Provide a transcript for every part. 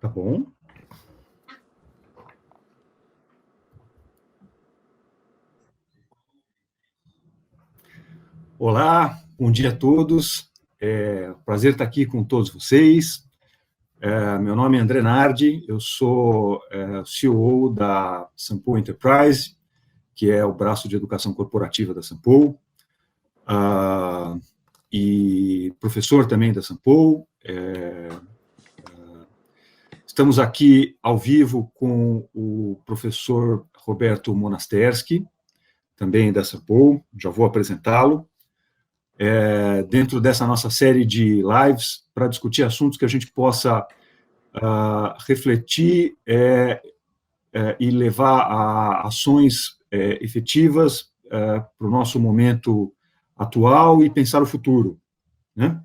Tá bom. Olá, bom dia a todos. É um prazer estar aqui com todos vocês. Meu nome é André Nardi, eu sou CEO da Sampo Enterprise, que é o braço de educação corporativa da Sampo, e professor também da Sampo. Estamos aqui ao vivo com o professor Roberto Monasterski, também da Sampo, já vou apresentá-lo. Dentro dessa nossa série de lives para discutir assuntos que a gente possa refletir e levar a ações efetivas para o nosso momento atual e pensar o futuro, né?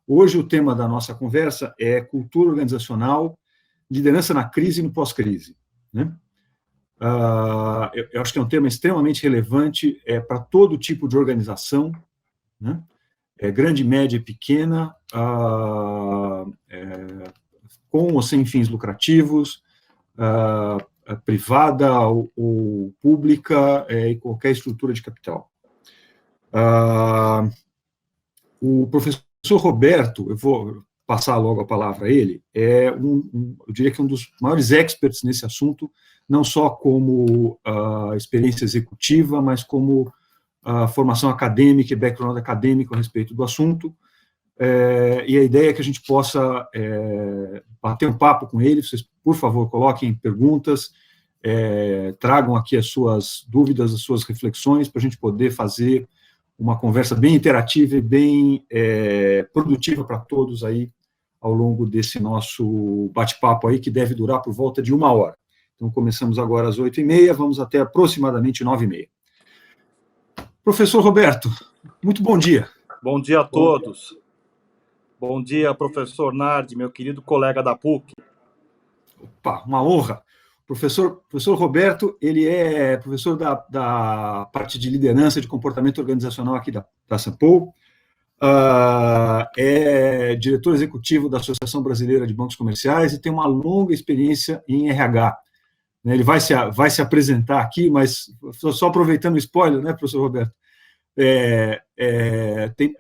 Hoje o tema da nossa conversa é cultura organizacional, liderança na crise e no pós-crise, né? Eu acho que é um tema extremamente relevante para todo tipo de organização, né? Grande, média e pequena, com ou sem fins lucrativos, privada ou pública, e qualquer estrutura de capital. O professor Roberto, eu vou passar logo a palavra a ele, eu diria que um dos maiores experts nesse assunto, não só como experiência executiva, mas como formação acadêmica e background acadêmico a respeito do assunto, e a ideia é que a gente possa bater um papo com ele. Vocês, por favor, coloquem perguntas, tragam aqui as suas dúvidas, as suas reflexões, para a gente poder fazer uma conversa bem interativa e bem produtiva para todos aí, ao longo desse nosso bate-papo aí, que deve durar por volta de 1 hora. Então, começamos agora às 8h30, vamos até aproximadamente 9h30. Professor Roberto, muito bom dia. Bom dia a todos. Bom dia, professor Nardi, meu querido colega da PUC. Opa, uma honra. Professor Roberto, ele é professor da parte de liderança de comportamento organizacional aqui da Sampo, é diretor executivo da Associação Brasileira de Bancos Comerciais e tem uma longa experiência em RH. Ele vai se apresentar aqui, mas só aproveitando o spoiler, né, professor Roberto?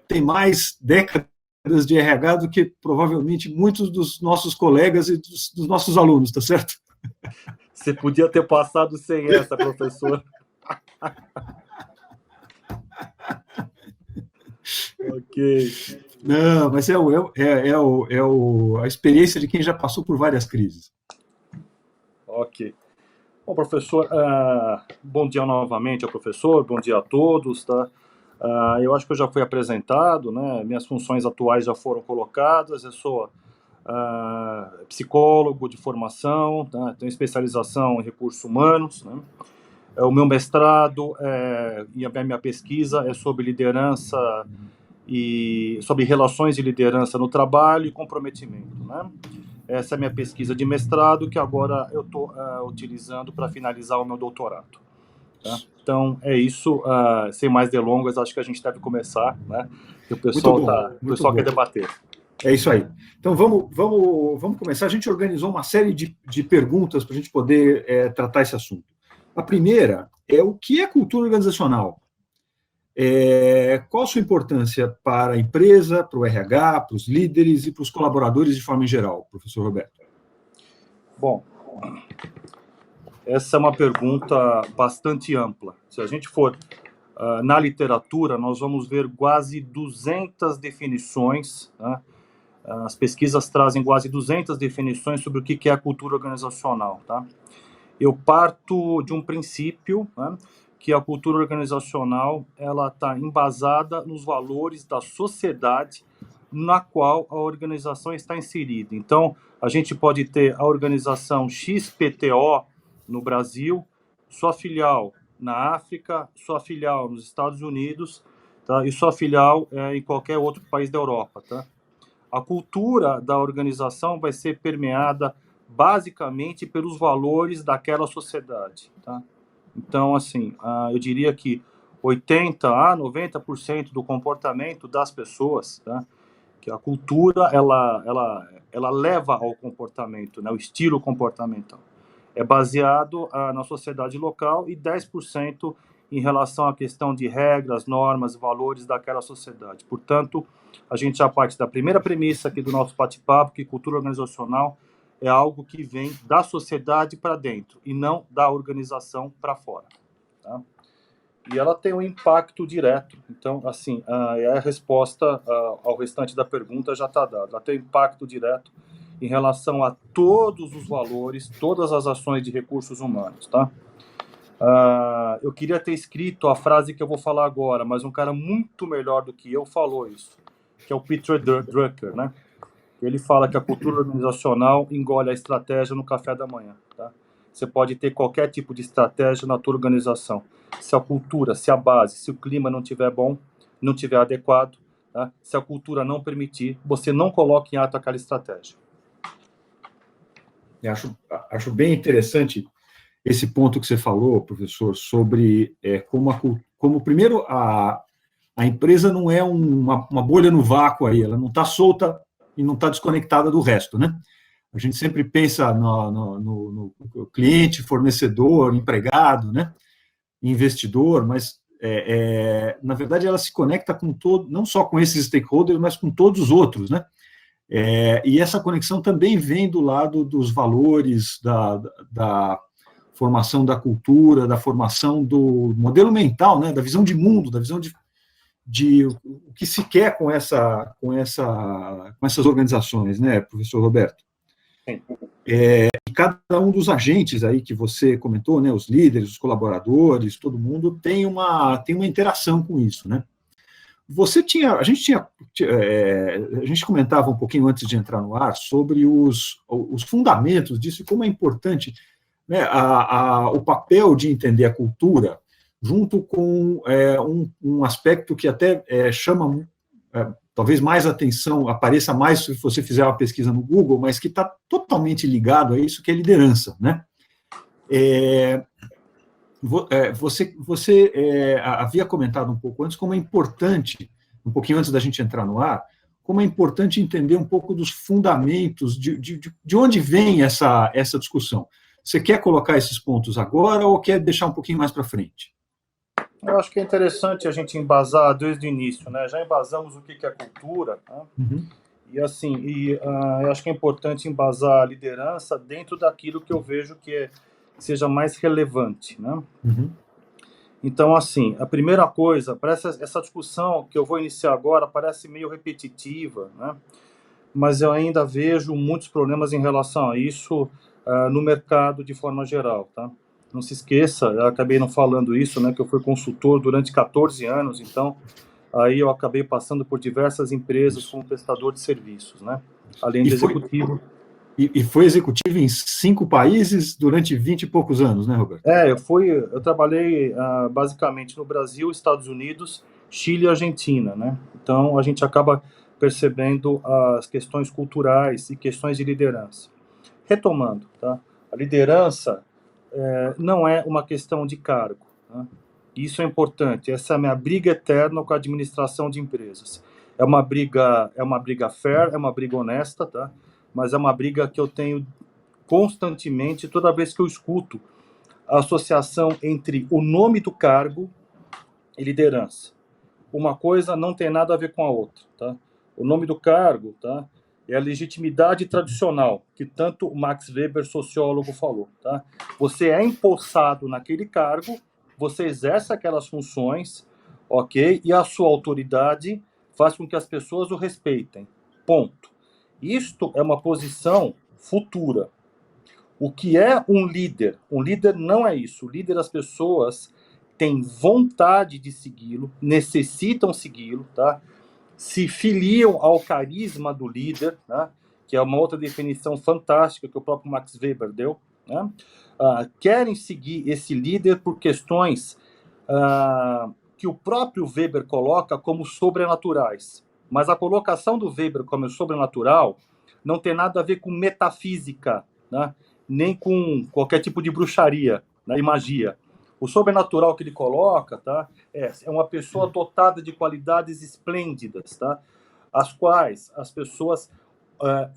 Tem mais décadas de RH do que provavelmente muitos dos nossos colegas e dos nossos alunos, tá certo? Você podia ter passado sem essa, professor. Ok. Não, mas a experiência de quem já passou por várias crises. Ok. Bom, professor, bom dia novamente ao professor, bom dia a todos, tá? Eu acho que eu já fui apresentado, né? Minhas funções atuais já foram colocadas. Eu sou psicólogo de formação, tá? Tenho especialização em recursos humanos, né? O meu mestrado e a minha pesquisa é sobre liderança e sobre relações de liderança no trabalho e comprometimento, né? Essa é a minha pesquisa de mestrado, que agora eu estou utilizando para finalizar o meu doutorado. Tá? Então, é isso. Sem mais delongas, acho que a gente deve começar, né? Que o pessoal quer debater. É isso aí. Então, vamos começar. A gente organizou uma série de perguntas para a gente poder tratar esse assunto. A primeira é: o que é cultura organizacional? Qual a sua importância para a empresa, para o RH, para os líderes e para os colaboradores de forma em geral, professor Roberto? Bom, essa é uma pergunta bastante ampla. Se a gente for na literatura, nós vamos ver quase 200 definições, né? As pesquisas trazem quase 200 definições sobre o que é a cultura organizacional, tá? Eu parto de um princípio, né, que a cultura organizacional ela está embasada nos valores da sociedade na qual a organização está inserida. Então, a gente pode ter a organização XPTO no Brasil, sua filial na África, sua filial nos Estados Unidos, tá, e sua filial em qualquer outro país da Europa, tá? A cultura da organização vai ser permeada basicamente pelos valores daquela sociedade, tá? Então, assim, eu diria que 80% a 90% do comportamento das pessoas, tá, que a cultura ela leva ao comportamento, né, o estilo comportamental. É baseado na sociedade local e 10% em relação à questão de regras, normas, valores daquela sociedade. Portanto, a gente já parte da primeira premissa aqui do nosso bate-papo, que cultura organizacional é algo que vem da sociedade para dentro e não da organização para fora. Tá? E ela tem um impacto direto. Então, assim, a resposta ao restante da pergunta já está dada. Ela tem um impacto direto em relação a todos os valores, todas as ações de recursos humanos, tá? Eu queria ter escrito a frase que eu vou falar agora, mas um cara muito melhor do que eu falou isso, que é o Peter Drucker, né? Ele fala que a cultura organizacional engole a estratégia no café da manhã, tá? Você pode ter qualquer tipo de estratégia na tua organização. Se a cultura, se a base, se o clima não estiver bom, não estiver adequado, tá? Se a cultura não permitir, você não coloca em ato aquela estratégia. Eu acho bem interessante esse ponto que você falou, professor, sobre como primeiro, a empresa não é uma bolha no vácuo aí, ela não está solta e não está desconectada do resto, né? A gente sempre pensa no cliente, fornecedor, empregado, né? Investidor, mas na verdade ela se conecta com todo, não só com esses stakeholders, mas com todos os outros, né? E essa conexão também vem do lado dos valores, da formação da cultura, da formação do modelo mental, né? Da visão de mundo, da visão de o que se quer com essas organizações, né, professor Roberto? E cada um dos agentes aí que você comentou, né, os líderes, os colaboradores, todo mundo tem uma interação com isso, né? A gente comentava um pouquinho antes de entrar no ar sobre os fundamentos disso e como é importante, né, o papel de entender a cultura junto com um aspecto que até chama talvez mais atenção, apareça mais se você fizer uma pesquisa no Google, mas que está totalmente ligado a isso, que é liderança, né? Você havia comentado um pouco antes como é importante, um pouquinho antes da gente entrar no ar, como é importante entender um pouco dos fundamentos, de onde vem essa discussão. Você quer colocar esses pontos agora ou quer deixar um pouquinho mais para frente? Eu acho que é interessante a gente embasar desde o início, né? Já embasamos o que é cultura, né? Uhum. E assim, eu acho que é importante embasar a liderança dentro daquilo que eu vejo que seja mais relevante, né? Uhum. Então, assim, a primeira coisa, parece essa discussão que eu vou iniciar agora parece meio repetitiva, né? Mas eu ainda vejo muitos problemas em relação a isso no mercado de forma geral, tá? Não se esqueça, eu acabei não falando isso, né, que eu fui consultor durante 14 anos, então aí eu acabei passando por diversas empresas como prestador de serviços, né? Além de executivo. E foi executivo em 5 países durante 20 e poucos anos, né, Roberto? Eu trabalhei basicamente no Brasil, Estados Unidos, Chile e Argentina, né? Então a gente acaba percebendo as questões culturais e questões de liderança. Retomando, tá? A liderança não é uma questão de cargo, tá? Isso é importante. Essa é a minha briga eterna com a administração de empresas. É uma briga fair, é uma briga honesta, tá? Mas é uma briga que eu tenho constantemente, toda vez que eu escuto a associação entre o nome do cargo e liderança. Uma coisa não tem nada a ver com a outra, tá? O nome do cargo, tá? É a legitimidade tradicional, que tanto o Max Weber, sociólogo, falou, tá? Você é empossado naquele cargo, você exerce aquelas funções, ok? E a sua autoridade faz com que as pessoas o respeitem. Ponto. Isto é uma posição futura. O que é um líder? Um líder não é isso. O líder, as pessoas têm vontade de segui-lo, necessitam segui-lo, tá? Se filiam ao carisma do líder, né? Que é uma outra definição fantástica que o próprio Max Weber deu, né? Querem seguir esse líder por questões que o próprio Weber coloca como sobrenaturais. Mas a colocação do Weber como sobrenatural não tem nada a ver com metafísica, né? Nem com qualquer tipo de bruxaria, né, e magia. O sobrenatural que ele coloca, tá, é uma pessoa dotada de qualidades esplêndidas, tá? as quais as pessoas,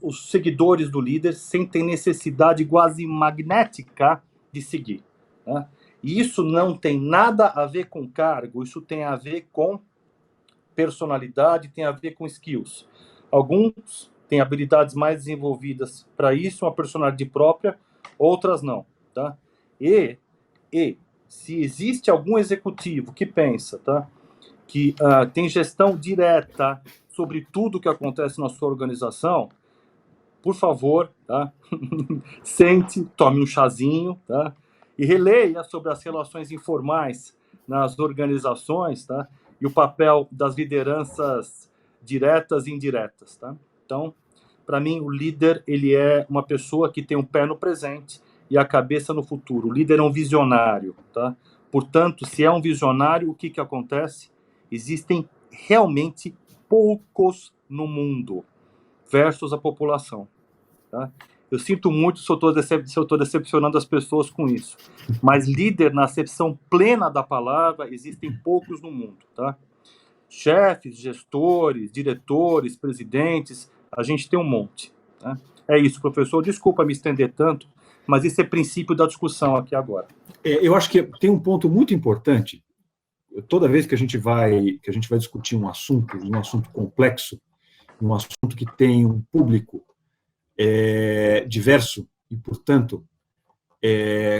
os seguidores do líder, sentem necessidade quase magnética de seguir. Né? E isso não tem nada a ver com cargo, isso tem a ver com personalidade, tem a ver com skills. Alguns têm habilidades mais desenvolvidas para isso, uma personalidade própria, outras não. Tá? E se existe algum executivo que pensa, tá, que tem gestão direta sobre tudo que acontece na sua organização, por favor, tá? Sente, tome um chazinho, tá? E releia sobre as relações informais nas organizações, tá? E o papel das lideranças diretas e indiretas, tá? Então, para mim, o líder, ele é uma pessoa que tem um pé no presente e a cabeça no futuro. O líder é um visionário, tá? Portanto, se é um visionário, o que acontece? Existem realmente poucos no mundo versus a população. Tá? Eu sinto muito se eu estou decepcionando as pessoas com isso. Mas líder, na acepção plena da palavra, existem poucos no mundo. Tá? Chefes, gestores, diretores, presidentes, a gente tem um monte. Tá? É isso, professor. Desculpa me estender tanto, mas esse é o princípio da discussão aqui agora. Eu acho que tem um ponto muito importante. Toda vez que a gente vai discutir um assunto complexo, um assunto que tem um público diverso e, portanto,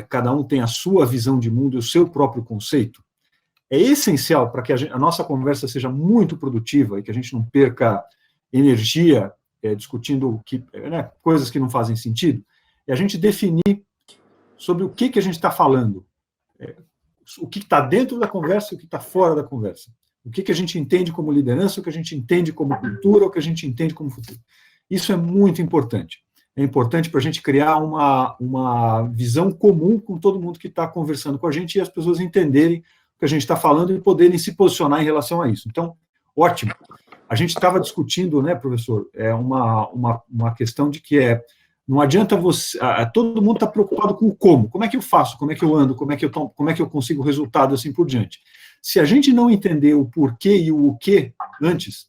cada um tem a sua visão de mundo e o seu próprio conceito, é essencial para que a nossa conversa seja muito produtiva e que a gente não perca energia discutindo coisas que não fazem sentido, é a gente definir sobre o que a gente está falando, o que está dentro da conversa e o que está fora da conversa, o que a gente entende como liderança, o que a gente entende como cultura, o que a gente entende como futuro. Isso é muito importante. É importante para a gente criar uma visão comum com todo mundo que está conversando com a gente e as pessoas entenderem o que a gente está falando e poderem se posicionar em relação a isso. Então, ótimo. A gente estava discutindo, né, professor, uma questão de que não adianta você... todo mundo está preocupado com o como. Como é que eu faço? Como é que eu ando? Como é que eu consigo resultado assim por diante? Se a gente não entender o porquê e o que antes,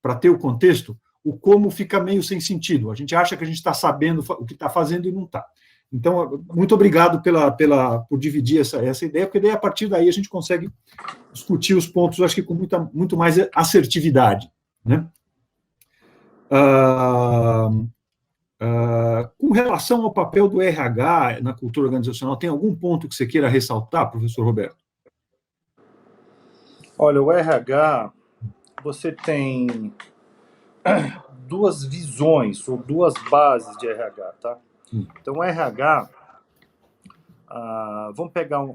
para ter o contexto, o como fica meio sem sentido. A gente acha que a gente está sabendo o que está fazendo e não está. Então, muito obrigado por dividir essa ideia, porque daí, a partir daí, a gente consegue discutir os pontos, acho que com muito mais assertividade. Né? Com relação ao papel do RH na cultura organizacional, tem algum ponto que você queira ressaltar, professor Roberto? Olha, o RH, você tem duas visões, ou duas bases de RH, tá? Então, o RH, vamos pegar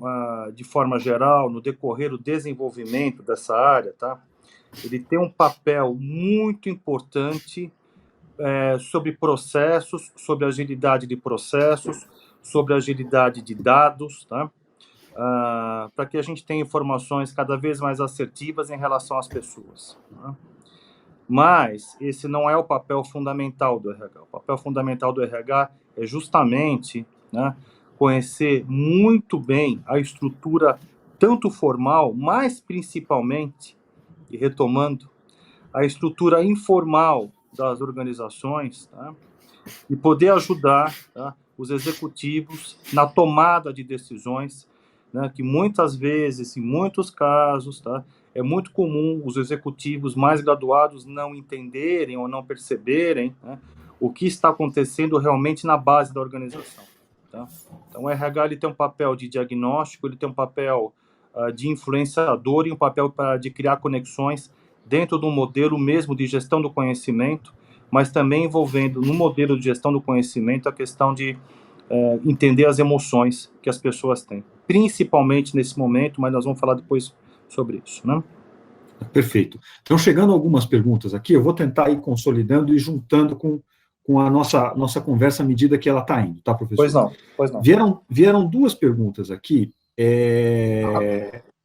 de forma geral, no decorrer do desenvolvimento dessa área, tá? Ele tem um papel muito importante sobre processos, sobre agilidade de processos, sobre agilidade de dados, tá? Para que a gente tenha informações cada vez mais assertivas em relação às pessoas. Tá? Mas esse não é o papel fundamental do RH. O papel fundamental do RH é justamente, né, conhecer muito bem a estrutura tanto formal, mas principalmente, e retomando, a estrutura informal das organizações, tá? E poder ajudar, tá, os executivos na tomada de decisões, né, que muitas vezes, em muitos casos, tá, é muito comum os executivos mais graduados não entenderem ou não perceberem, né, o que está acontecendo realmente na base da organização. Tá? Então, o RH ele tem um papel de diagnóstico, ele tem um papel de influenciador e um papel de criar conexões dentro de um modelo mesmo de gestão do conhecimento, mas também envolvendo no modelo de gestão do conhecimento a questão de entender as emoções que as pessoas têm, principalmente nesse momento, mas nós vamos falar depois sobre isso, né? Perfeito. Então, chegando a algumas perguntas aqui, eu vou tentar ir consolidando e juntando com a nossa conversa à medida que ela está indo, tá, professor? Pois não. Vieram duas perguntas aqui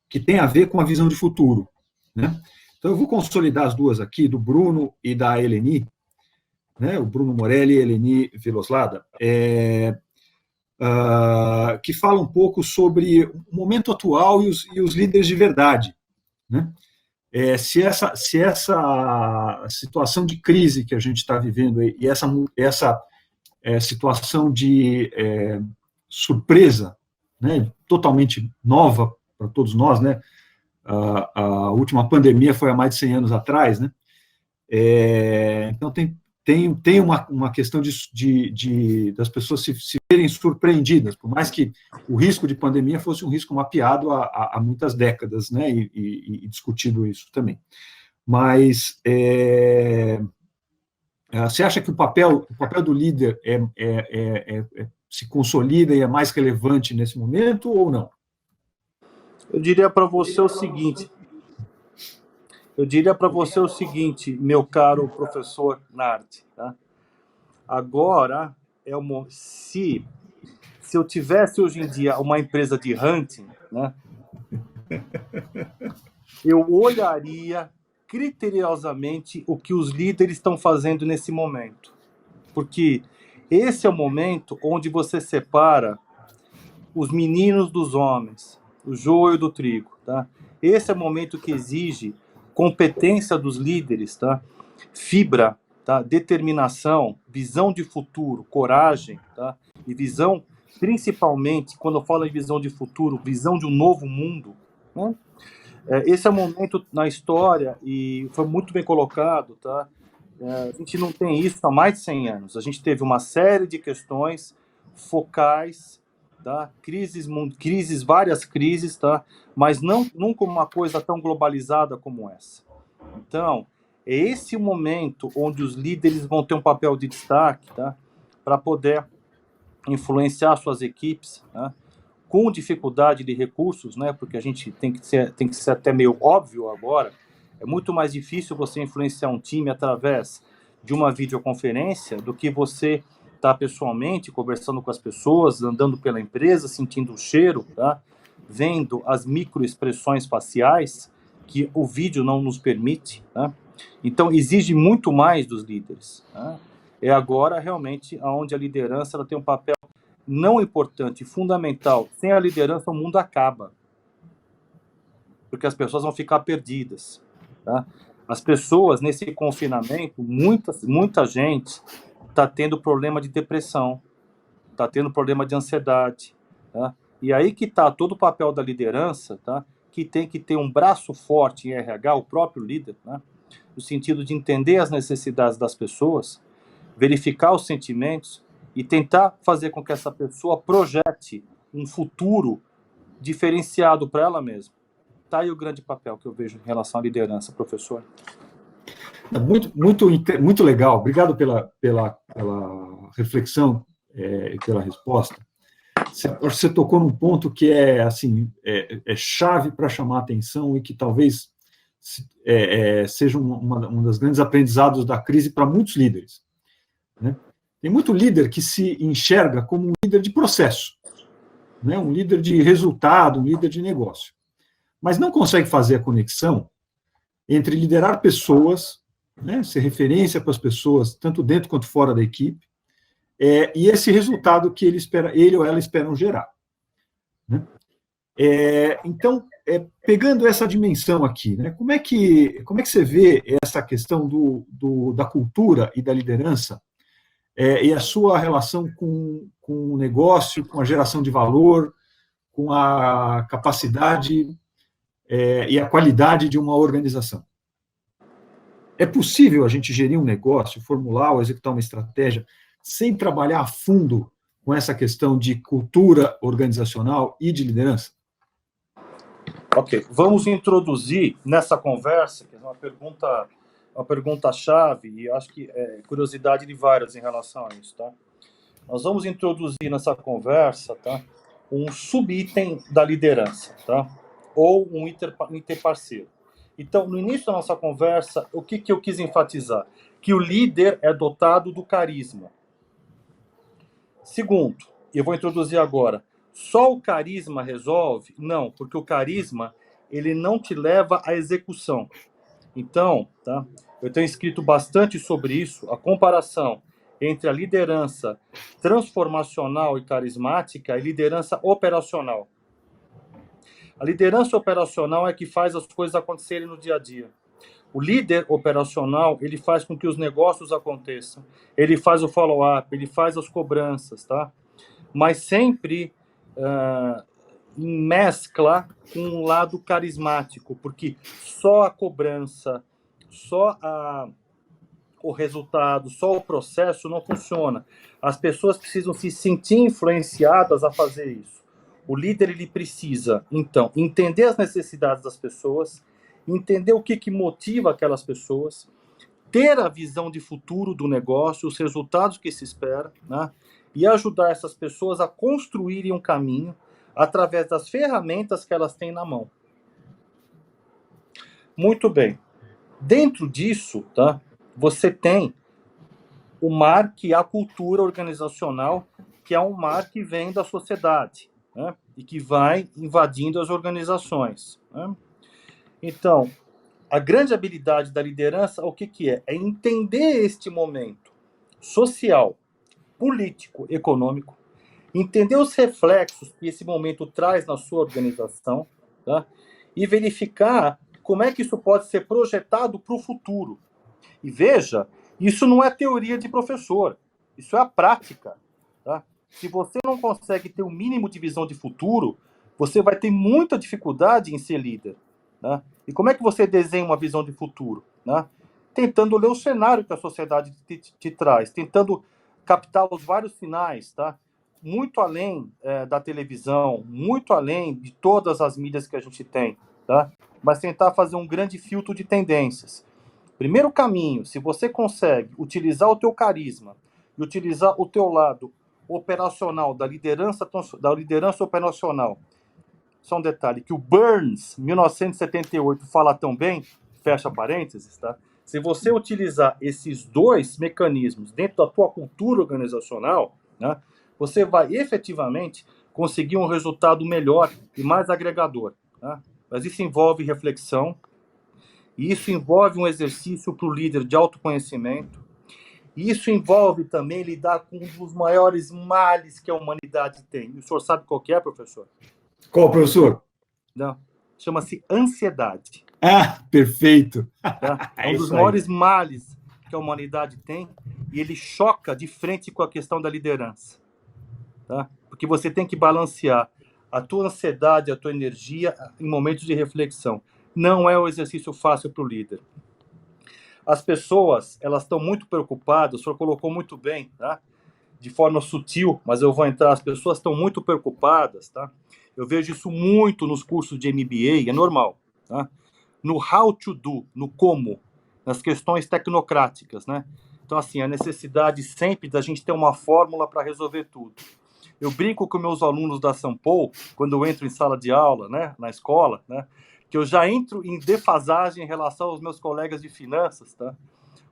que tem a ver com a visão de futuro, né? Então, eu vou consolidar as duas aqui, do Bruno e da Eleni, né? O Bruno Morelli e a Eleni Veloslada, que falam um pouco sobre o momento atual e os líderes de verdade, né? se essa situação de crise que a gente está vivendo e essa situação de surpresa, né, totalmente nova para todos nós, né? A última pandemia foi há mais de 100 anos atrás, né? Então tem uma questão das pessoas se verem surpreendidas, por mais que o risco de pandemia fosse um risco mapeado há muitas décadas, né? E discutido isso também. Mas você acha que o papel do líder se consolida e é mais relevante nesse momento ou não? Eu diria para você o seguinte, meu caro professor Nardi, tá? Agora, se eu tivesse hoje em dia uma empresa de hunting, né, eu olharia criteriosamente o que os líderes estão fazendo nesse momento. Porque esse é o momento onde você separa os meninos dos homens, o joio do trigo, tá? Esse é o momento que exige competência dos líderes, tá? Fibra, tá? Determinação, visão de futuro, coragem, tá? E visão, principalmente, quando eu falo em visão de futuro, visão de um novo mundo, né? Esse é o momento na história, e foi muito bem colocado, tá? A gente não tem isso há mais de 100 anos. A gente teve uma série de questões focais, tá? Várias crises, tá? Mas nunca uma coisa tão globalizada como essa. Então, é esse o momento onde os líderes vão ter um papel de destaque, tá? Para poder influenciar suas equipes, tá? Com dificuldade de recursos, né? Porque a gente tem que ser até meio óbvio agora. É muito mais difícil você influenciar um time através de uma videoconferência do que você estar pessoalmente conversando com as pessoas, andando pela empresa, sentindo o cheiro, tá? Vendo as microexpressões faciais que o vídeo não nos permite, tá? Então, exige muito mais dos líderes, tá? É agora realmente onde a liderança ela tem um papel não importante, fundamental. Sem a liderança, o mundo acaba. Porque as pessoas vão ficar perdidas, tá? As pessoas, nesse confinamento, muita gente está tendo problema de depressão, está tendo problema de ansiedade, tá? E aí que está todo o papel da liderança, tá? Que tem que ter um braço forte em RH, o próprio líder, né? No sentido de entender as necessidades das pessoas, verificar os sentimentos e tentar fazer com que essa pessoa projete um futuro diferenciado para ela mesma. Tá aí o grande papel que eu vejo em relação à liderança, professor. Muito legal. Obrigado pela reflexão e pela resposta. Você tocou num ponto que é chave para chamar a atenção e que talvez seja um dos grandes aprendizados da crise para muitos líderes, né? Tem muito líder que se enxerga como um líder de processo, né? Um líder de resultado, um líder de negócio, mas não consegue fazer a conexão entre liderar pessoas, né? Ser referência para as pessoas, tanto dentro quanto fora da equipe, e esse resultado que ele ou ela esperam gerar, né? Então, pegando essa dimensão aqui, né? Como é que você vê essa questão da cultura e da liderança e a sua relação com o negócio, com a geração de valor, com a capacidade e a qualidade de uma organização? É possível a gente gerir um negócio, formular ou executar uma estratégia sem trabalhar a fundo com essa questão de cultura organizacional e de liderança? Ok, vamos introduzir nessa conversa, que é uma pergunta-chave, e acho que é curiosidade de várias em relação a isso, tá? Nós vamos introduzir nessa conversa, tá, um subitem da liderança, tá? Ou um interparceiro. Então, no início da nossa conversa, o que eu quis enfatizar? Que o líder é dotado do carisma. Segundo, eu vou introduzir agora, só o carisma resolve? Não, porque o carisma, ele não te leva à execução. Então, tá, eu tenho escrito bastante sobre isso, a comparação entre a liderança transformacional e carismática e liderança operacional. A liderança operacional é que faz as coisas acontecerem no dia a dia. O líder operacional, ele faz com que os negócios aconteçam. Ele faz o follow-up, ele faz as cobranças, tá? Mas sempre em mescla com um lado carismático, porque só a cobrança, só o resultado, só o processo não funciona. As pessoas precisam se sentir influenciadas a fazer isso. O líder, ele precisa, então, entender as necessidades das pessoas, entender o que motiva aquelas pessoas, ter a visão de futuro do negócio, os resultados que se espera, né? E ajudar essas pessoas a construírem um caminho através das ferramentas que elas têm na mão. Muito bem. Dentro disso, tá, você tem o mar, que é a cultura organizacional, que é um mar que vem da sociedade, né, e que vai invadindo as organizações, né? Então, a grande habilidade da liderança, o que é? É entender este momento social, político, econômico, entender os reflexos que esse momento traz na sua organização, tá? E verificar como é que isso pode ser projetado para o futuro. E veja, isso não é teoria de professor, isso é a prática, tá? Se você não consegue ter o mínimo de visão de futuro, você vai ter muita dificuldade em ser líder, né? E como é que você desenha uma visão de futuro, né? Tentando ler o cenário que a sociedade te traz, tentando captar os vários sinais, tá? Muito além da televisão, muito além de todas as mídias que a gente tem, tá? Mas tentar fazer um grande filtro de tendências. Primeiro caminho, se você consegue utilizar o teu carisma e utilizar o teu lado operacional, da liderança operacional. Só um detalhe, que o Burns, 1978, fala tão bem, fecha parênteses, tá? Se você utilizar esses dois mecanismos dentro da tua cultura organizacional, né, você vai efetivamente conseguir um resultado melhor e mais agregador, tá? Mas isso envolve reflexão, e isso envolve um exercício para o líder de autoconhecimento, e isso envolve também lidar com um dos maiores males que a humanidade tem. E o senhor sabe qual que é, professor? Qual, professor? Não. Chama-se ansiedade. Ah, perfeito. Tá? É um dos maiores males que a humanidade tem, e ele choca de frente com a questão da liderança. Tá? Porque você tem que balancear a tua ansiedade, a tua energia em momentos de reflexão. Não é um exercício fácil para o líder. As pessoas, elas estão muito preocupadas, o senhor colocou muito bem, tá? De forma sutil, mas eu vou entrar, as pessoas estão muito preocupadas, tá? Eu vejo isso muito nos cursos de MBA, é normal, tá? No how to do, no como, nas questões tecnocráticas, né? Então, assim, a necessidade sempre da gente ter uma fórmula para resolver tudo. Eu brinco com meus alunos da Sampo, quando eu entro em sala de aula, né, na escola, né, que eu já entro em defasagem em relação aos meus colegas de finanças, tá?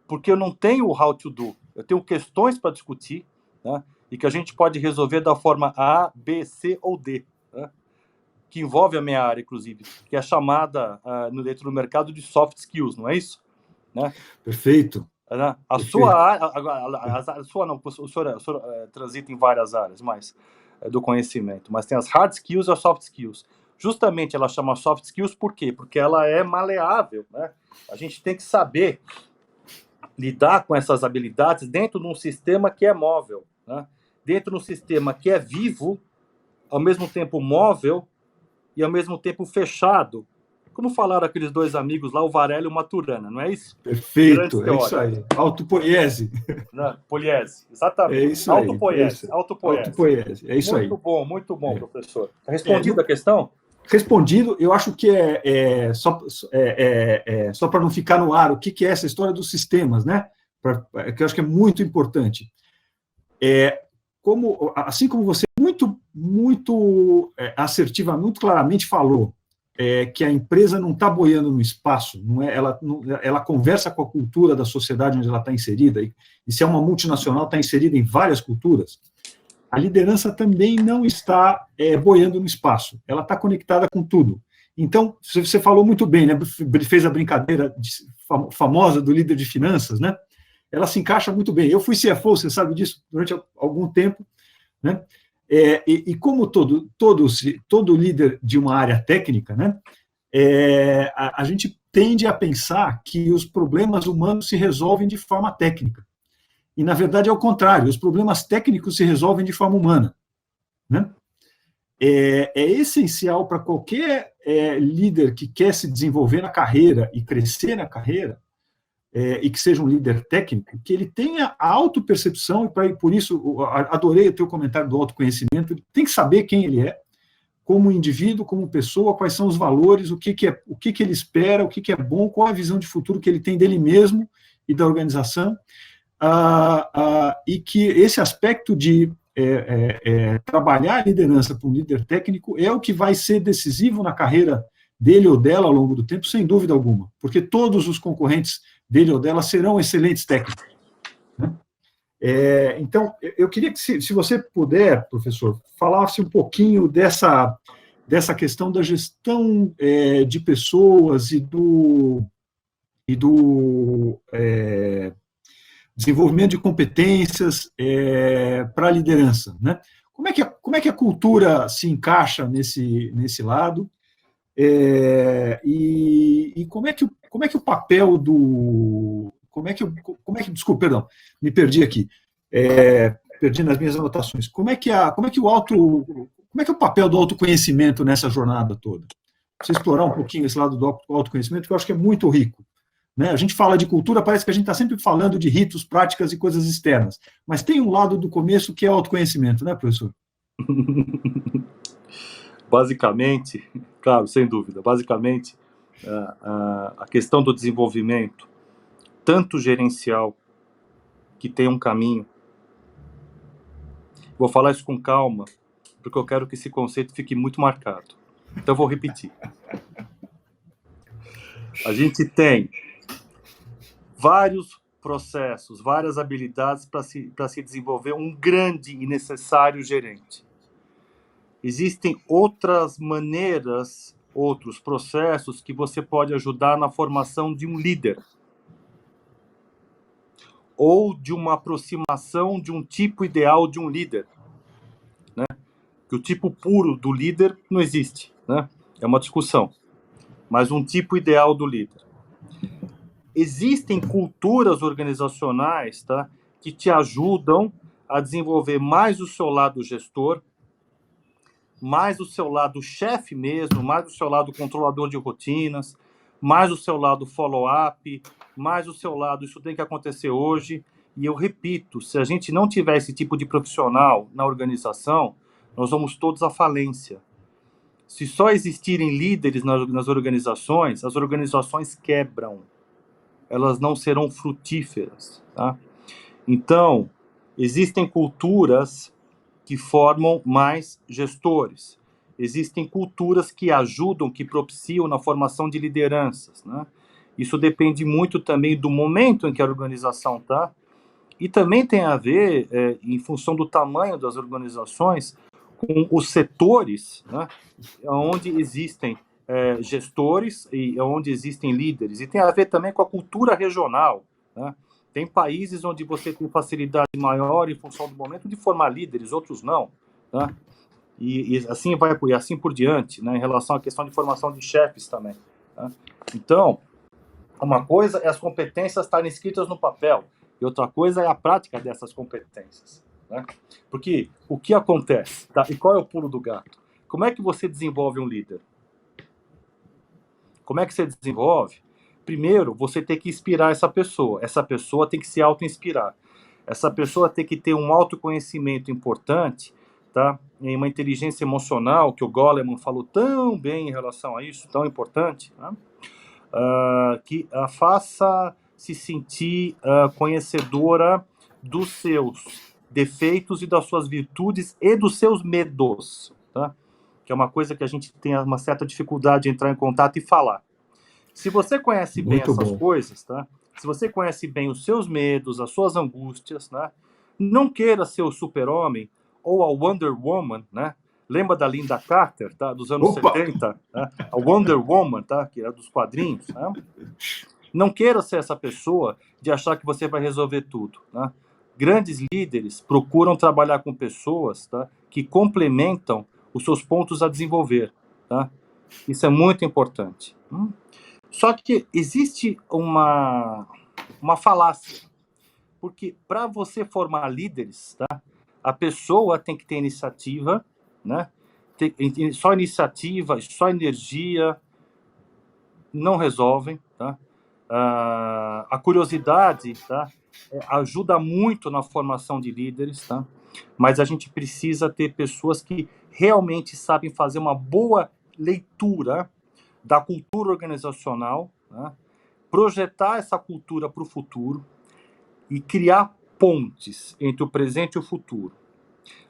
Porque eu não tenho o how to do, eu tenho questões para discutir, tá? E que a gente pode resolver da forma A, B, C ou D, tá? Que envolve a minha área, inclusive, que é chamada dentro do mercado de soft skills, não é isso? Né? Perfeito. A sua área, a sua não, o senhor transita em várias áreas, mas do conhecimento, mas tem as hard skills e as soft skills. Justamente ela chama soft skills por quê? Porque ela é maleável, né? A gente tem que saber lidar com essas habilidades dentro de um sistema que é móvel, né? Dentro de um sistema que é vivo, ao mesmo tempo móvel e ao mesmo tempo fechado. Como falaram aqueles dois amigos lá, o Varela e o Maturana, não é isso? Perfeito, é isso aí. Autopoiese. Poliese, exatamente. É isso aí. Autopoiese. Autopoiese, é isso aí. Muito bom, professor. Está respondido a questão? Respondido, eu acho que só para não ficar no ar, o que é essa história dos sistemas, né? Que eu acho que é muito importante. Assim como você muito assertiva, muito claramente falou, que a empresa não está boiando no espaço, ela conversa com a cultura da sociedade onde ela está inserida, e se é uma multinacional, está inserida em várias culturas, a liderança também não está boiando no espaço, ela está conectada com tudo. Então, você falou muito bem, né? Fez a brincadeira famosa do líder de finanças, né? Ela se encaixa muito bem. Eu fui CFO, você sabe disso, durante algum tempo, né? E como todo líder de uma área técnica, né, a gente tende a pensar que os problemas humanos se resolvem de forma técnica. E, na verdade, é o contrário, os problemas técnicos se resolvem de forma humana. Né? É essencial para qualquer líder que quer se desenvolver na carreira e crescer na carreira, e que seja um líder técnico, que ele tenha a autopercepção, e por isso adorei o teu comentário do autoconhecimento, ele tem que saber quem ele é, como indivíduo, como pessoa, quais são os valores, o que ele espera, o que é bom, qual a visão de futuro que ele tem dele mesmo e da organização, e que esse aspecto de trabalhar a liderança para um líder técnico é o que vai ser decisivo na carreira dele ou dela ao longo do tempo, sem dúvida alguma, porque todos os concorrentes dele ou dela serão excelentes técnicos. Né? Então, eu queria que, se você puder, professor, falasse um pouquinho dessa questão da gestão de pessoas e do desenvolvimento de competências para a liderança. Né? Como é que a cultura se encaixa nesse lado? E como é que o papel do... Desculpa, perdão, me perdi aqui. Perdi nas minhas anotações. Como é que o papel do autoconhecimento nessa jornada toda? Você explorar um pouquinho esse lado do autoconhecimento, que eu acho que é muito rico. Né? A gente fala de cultura, parece que a gente está sempre falando de ritos, práticas e coisas externas. Mas tem um lado do começo que é autoconhecimento, né, professor? Basicamente, claro, sem dúvida, basicamente, a questão do desenvolvimento, tanto gerencial, que tem um caminho. Vou falar isso com calma, porque eu quero que esse conceito fique muito marcado. Então, eu vou repetir. A gente tem vários processos, várias habilidades para se desenvolver um grande e necessário gerente. Existem outras maneiras, outros processos que você pode ajudar na formação de um líder. Ou de uma aproximação de um tipo ideal de um líder. Né? Que o tipo puro do líder não existe. Né? É uma discussão. Mas um tipo ideal do líder. Existem culturas organizacionais, tá, que te ajudam a desenvolver mais o seu lado gestor, mais o seu lado chefe mesmo, mais o seu lado controlador de rotinas, mais o seu lado follow-up, mais o seu lado isso tem que acontecer hoje. E eu repito, se a gente não tiver esse tipo de profissional na organização, nós vamos todos à falência. Se só existirem líderes nas organizações, as organizações quebram. Elas não serão frutíferas. Tá? Então, existem culturas que formam mais gestores. Existem culturas que ajudam, que propiciam na formação de lideranças. Né? Isso depende muito também do momento em que a organização está, e também tem a ver, em função do tamanho das organizações, com os setores, né? Onde existem gestores e onde existem líderes. E tem a ver também com a cultura regional. Né? Tem países onde você tem facilidade maior em função do momento de formar líderes, outros não. Tá? E assim vai e assim por diante, né? Em relação à questão de formação de chefes também. Tá? Então, uma coisa é as competências estarem escritas no papel, e outra coisa é a prática dessas competências. Né? Porque o que acontece? Tá? E qual é o pulo do gato? Como é que você desenvolve um líder? Como é que você desenvolve? Primeiro, você tem que inspirar essa pessoa. Essa pessoa tem que se auto-inspirar. Essa pessoa tem que ter um autoconhecimento importante, tá? E uma inteligência emocional, que o Goleman falou tão bem em relação a isso, tão importante, né? Que a faça se sentir conhecedora dos seus defeitos e das suas virtudes e dos seus medos, tá? Que é uma coisa que a gente tem uma certa dificuldade de entrar em contato e falar. Se você conhece bem essas coisas, tá? Se você conhece bem os seus medos, as suas angústias, né? Não queira ser o super-homem ou a Wonder Woman, né? Lembra da Linda Carter, tá? Dos anos 70? Né? A Wonder Woman, tá? Que era dos quadrinhos, né? Não queira ser essa pessoa de achar que você vai resolver tudo, né? Grandes líderes procuram trabalhar com pessoas, tá? que complementam os seus pontos a desenvolver, tá? Isso é muito importante. Só que existe uma falácia, porque para você formar líderes, tá? A pessoa tem que ter iniciativa, né? Só iniciativa, só energia não resolvem, tá? A curiosidade, tá? Ajuda muito na formação de líderes, tá? Mas a gente precisa ter pessoas que realmente sabem fazer uma boa leitura da cultura organizacional, né? Projetar essa cultura para o futuro e criar pontes entre o presente e o futuro.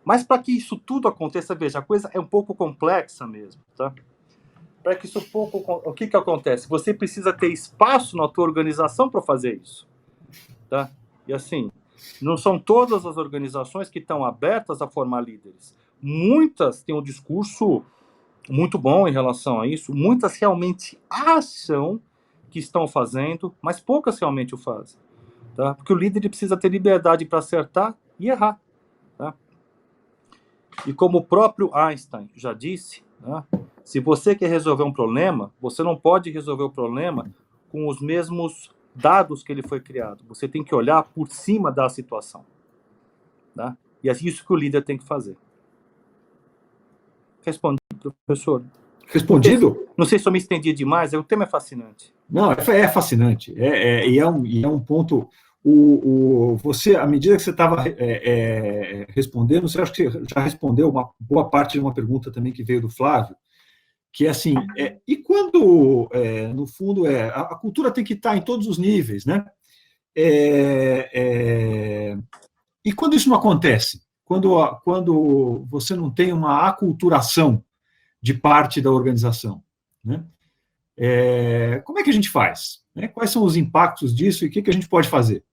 Mas para que isso tudo aconteça, veja, a coisa é um pouco complexa mesmo, tá? Para que isso o que acontece? Você precisa ter espaço na tua organização para fazer isso, tá? E assim, não são todas as organizações que estão abertas a formar líderes. Muitas têm um discurso muito bom em relação a isso, muitas realmente acham que estão fazendo, mas poucas realmente o fazem, tá? Porque o líder precisa ter liberdade para acertar e errar, tá? E como o próprio Einstein já disse, né, se você quer resolver um problema, você não pode resolver o problema com os mesmos dados que ele foi criado. Você tem que olhar por cima da situação, tá? E é isso que o líder tem que fazer. Respondi, professor? Respondido? Não sei se eu me estendi demais, o tema é fascinante. Não, é fascinante. E é um ponto. Você, à medida que você estava respondendo, você acha que já respondeu uma boa parte de uma pergunta também que veio do Flávio, que é assim, e quando, no fundo, a cultura tem que estar em todos os níveis, né? E quando isso não acontece? Quando você não tem uma aculturação de parte da organização, né? Como é que a gente faz? Né? Quais são os impactos disso e o que a gente pode fazer?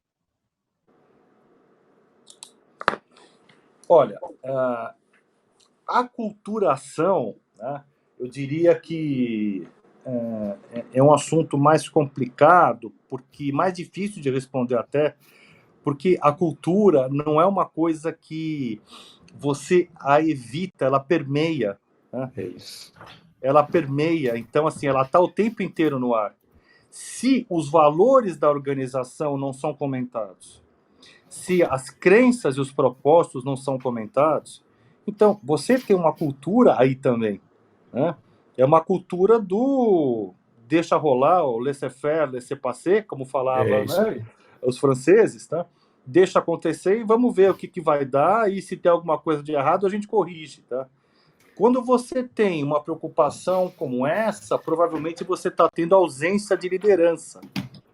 Olha, a aculturação, né, eu diria que é um assunto mais complicado, porque mais difícil de responder até, porque a cultura não é uma coisa que você a evita, ela permeia, né? É isso. Ela permeia, então assim, ela está o tempo inteiro no ar. Se os valores da organização não são comentados, se as crenças e os propósitos não são comentados, então você tem uma cultura aí também, né? É uma cultura do deixa rolar, o laissez-faire, laissez-passer, como falavam, né, os franceses, tá? Deixa acontecer e vamos ver o que vai dar, e se tem alguma coisa de errado a gente corrige, tá? Quando você tem uma preocupação como essa, provavelmente você está tendo ausência de liderança,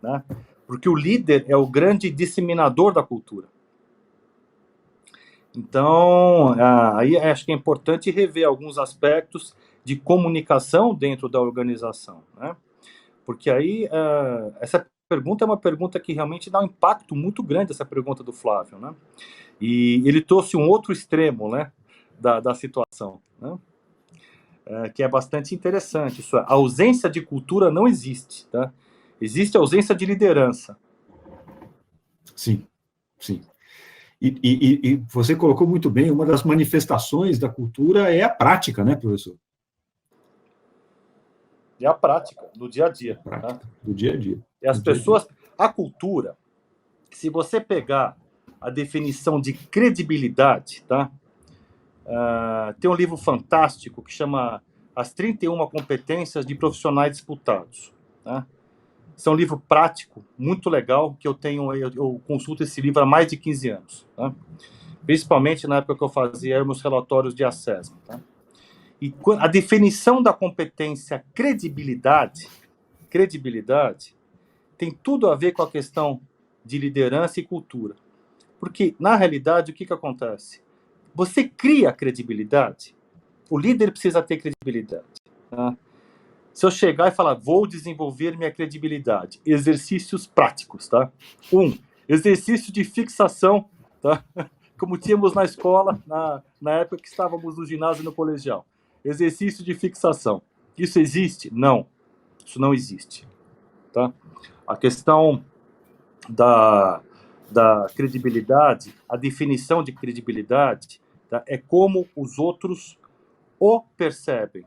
né? Porque o líder é o grande disseminador da cultura. Então, aí acho que é importante rever alguns aspectos de comunicação dentro da organização, né? Porque aí, essa pergunta é uma pergunta que realmente dá um impacto muito grande, essa pergunta do Flávio, né? E ele trouxe um outro extremo, né, da situação, né? Que é bastante interessante. Isso, a ausência de cultura não existe, tá? Existe a ausência de liderança. Sim, sim. E você colocou muito bem, uma das manifestações da cultura é a prática, né, professor? É a prática, do dia a dia. A prática, tá? do dia a dia. E as pessoas... A cultura, se você pegar a definição de credibilidade, tá? Tem um livro fantástico que chama As 31 Competências de Profissionais Disputados. Tá? Esse é um livro prático, muito legal, que eu consulto esse livro há mais de 15 anos. Tá? Principalmente na época que eu fazia meus relatórios de assessment. Tá? E a definição da competência credibilidade tem tudo a ver com a questão de liderança e cultura. Porque, na realidade, o que acontece? Você cria credibilidade, o líder precisa ter credibilidade. Tá? Se eu chegar e falar, vou desenvolver minha credibilidade, exercícios práticos, tá? 1, exercício de fixação, tá? Como tínhamos na escola, na época que estávamos no ginásio e no colegial. Exercício de fixação. Isso existe? Não. Isso não existe. Tá? A questão da credibilidade, a definição de credibilidade, tá? É como os outros o percebem.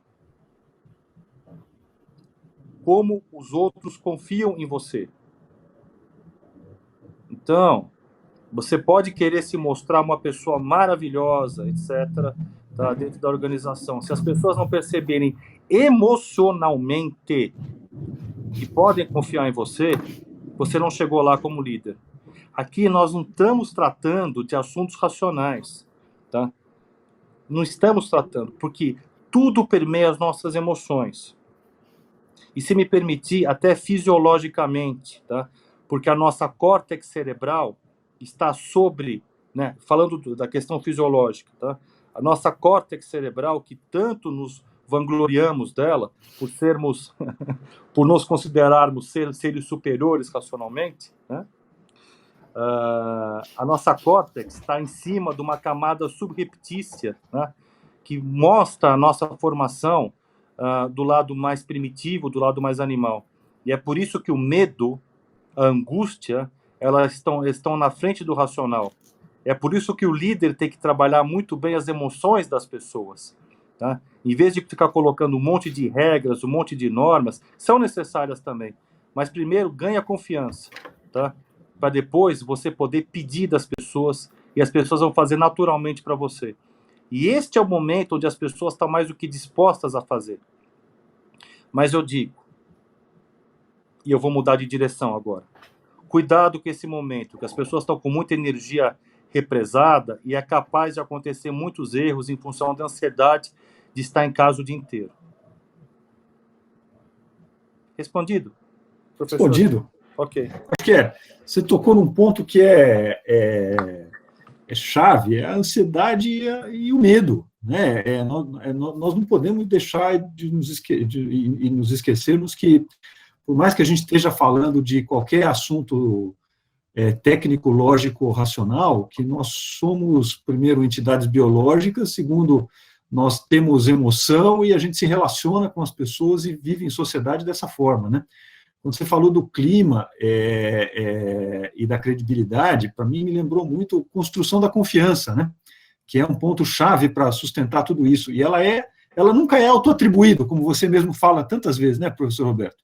Como os outros confiam em você. Então, você pode querer se mostrar uma pessoa maravilhosa, etc., tá, dentro da organização. Se as pessoas não perceberem emocionalmente que podem confiar em você, você não chegou lá como líder. Aqui nós não estamos tratando de assuntos racionais, tá? Não estamos tratando, porque tudo permeia as nossas emoções. E se me permitir, até fisiologicamente, tá? Porque a nossa córtex cerebral está sobre, né, falando da questão fisiológica, tá? A nossa córtex cerebral, que tanto nos vangloriamos dela, por sermos, por nos considerarmos seres superiores racionalmente, né? A nossa córtex está em cima de uma camada subreptícia, né, que mostra a nossa formação do lado mais primitivo, do lado mais animal. E é por isso que o medo, a angústia, elas estão na frente do racional. É por isso que o líder tem que trabalhar muito bem as emoções das pessoas. Tá? Em vez de ficar colocando um monte de regras, um monte de normas, são necessárias também. Mas primeiro, ganha confiança. Tá? Para depois você poder pedir das pessoas e as pessoas vão fazer naturalmente para você. E este é o momento onde as pessoas estão mais do que dispostas a fazer. Mas eu digo, e eu vou mudar de direção agora, cuidado com esse momento, que as pessoas estão com muita energia represada e é capaz de acontecer muitos erros em função da ansiedade de estar em casa o dia inteiro. Respondido, professor? Respondido. Ok. Acho que você tocou num ponto que é chave, é a ansiedade e o medo. Né? Nós não podemos deixar de nos esquecermos que, por mais que a gente esteja falando de qualquer assunto técnico, lógico, racional, que nós somos, primeiro, entidades biológicas, segundo, nós temos emoção e a gente se relaciona com as pessoas e vive em sociedade dessa forma, né? Quando você falou do clima e da credibilidade, para mim me lembrou muito a construção da confiança, né? Que é um ponto-chave para sustentar tudo isso. E ela nunca é autoatribuída, como você mesmo fala tantas vezes, né, professor Roberto?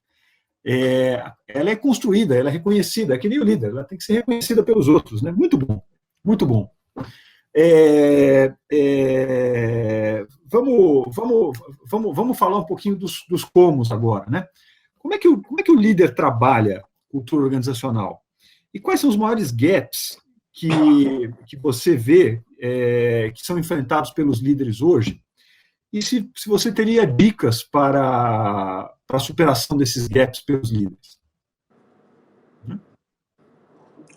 Ela é construída, ela é reconhecida, é que nem o líder, ela tem que ser reconhecida pelos outros, né? Muito bom, muito bom. Vamos falar um pouquinho dos comos agora, né? Como é que o líder trabalha cultura organizacional? E quais são os maiores gaps que você vê que são enfrentados pelos líderes hoje? E se você teria dicas para a superação desses gaps pelos líderes?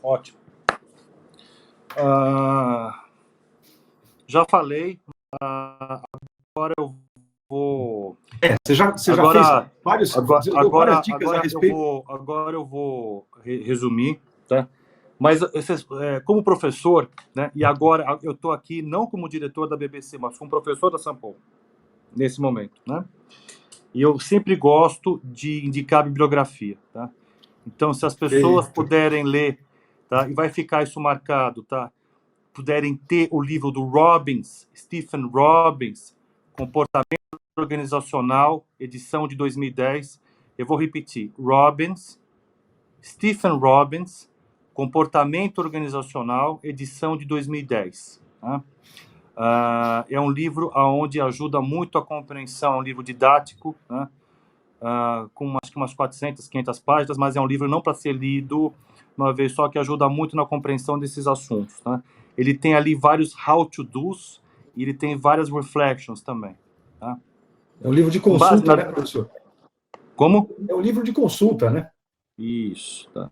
Ótimo. Já falei, agora eu vou... Você já fez várias dicas a respeito. Agora eu vou resumir, tá? Mas, como professor, né, e agora eu estou aqui não como diretor da BBC, mas como professor da São Paulo, nesse momento, né? E eu sempre gosto de indicar bibliografia, tá? Então, se as pessoas puderem ler, tá? E vai ficar isso marcado, tá? Puderem ter o livro do Robbins, Stephen Robbins, Comportamento Organizacional, edição de 2010. Eu vou repetir. Stephen Robbins, Comportamento Organizacional, edição de 2010. Tá? É um livro onde ajuda muito a compreensão, é um livro didático, né? Com acho que umas 400, 500 páginas, mas é um livro não para ser lido uma vez só, que ajuda muito na compreensão desses assuntos. Né? Ele tem ali vários how-to-dos e ele tem várias reflections também. Tá? É um livro de consulta, né, professor? Como? É um livro de consulta, né? Isso, tá.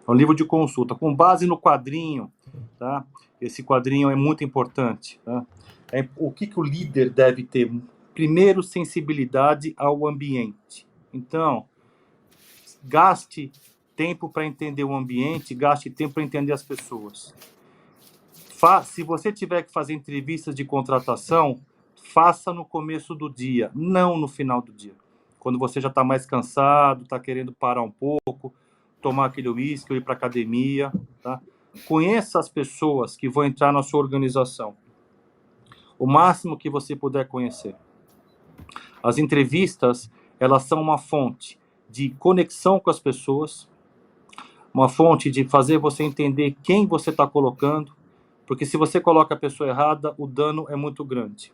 É um livro de consulta, com base no quadrinho, tá? Esse quadrinho é muito importante, tá? O que o líder deve ter? Primeiro, sensibilidade ao ambiente. Então, gaste tempo para entender o ambiente, gaste tempo para entender as pessoas. Se você tiver que fazer entrevistas de contratação, faça no começo do dia, não no final do dia. Quando você já está mais cansado, está querendo parar um pouco, tomar aquele uísque, ir para a academia. Tá? Conheça as pessoas que vão entrar na sua organização. o máximo que você puder conhecer. As entrevistas, elas são uma fonte de conexão com as pessoas, uma fonte de fazer você entender quem você está colocando, porque se você coloca a pessoa errada, o dano é muito grande.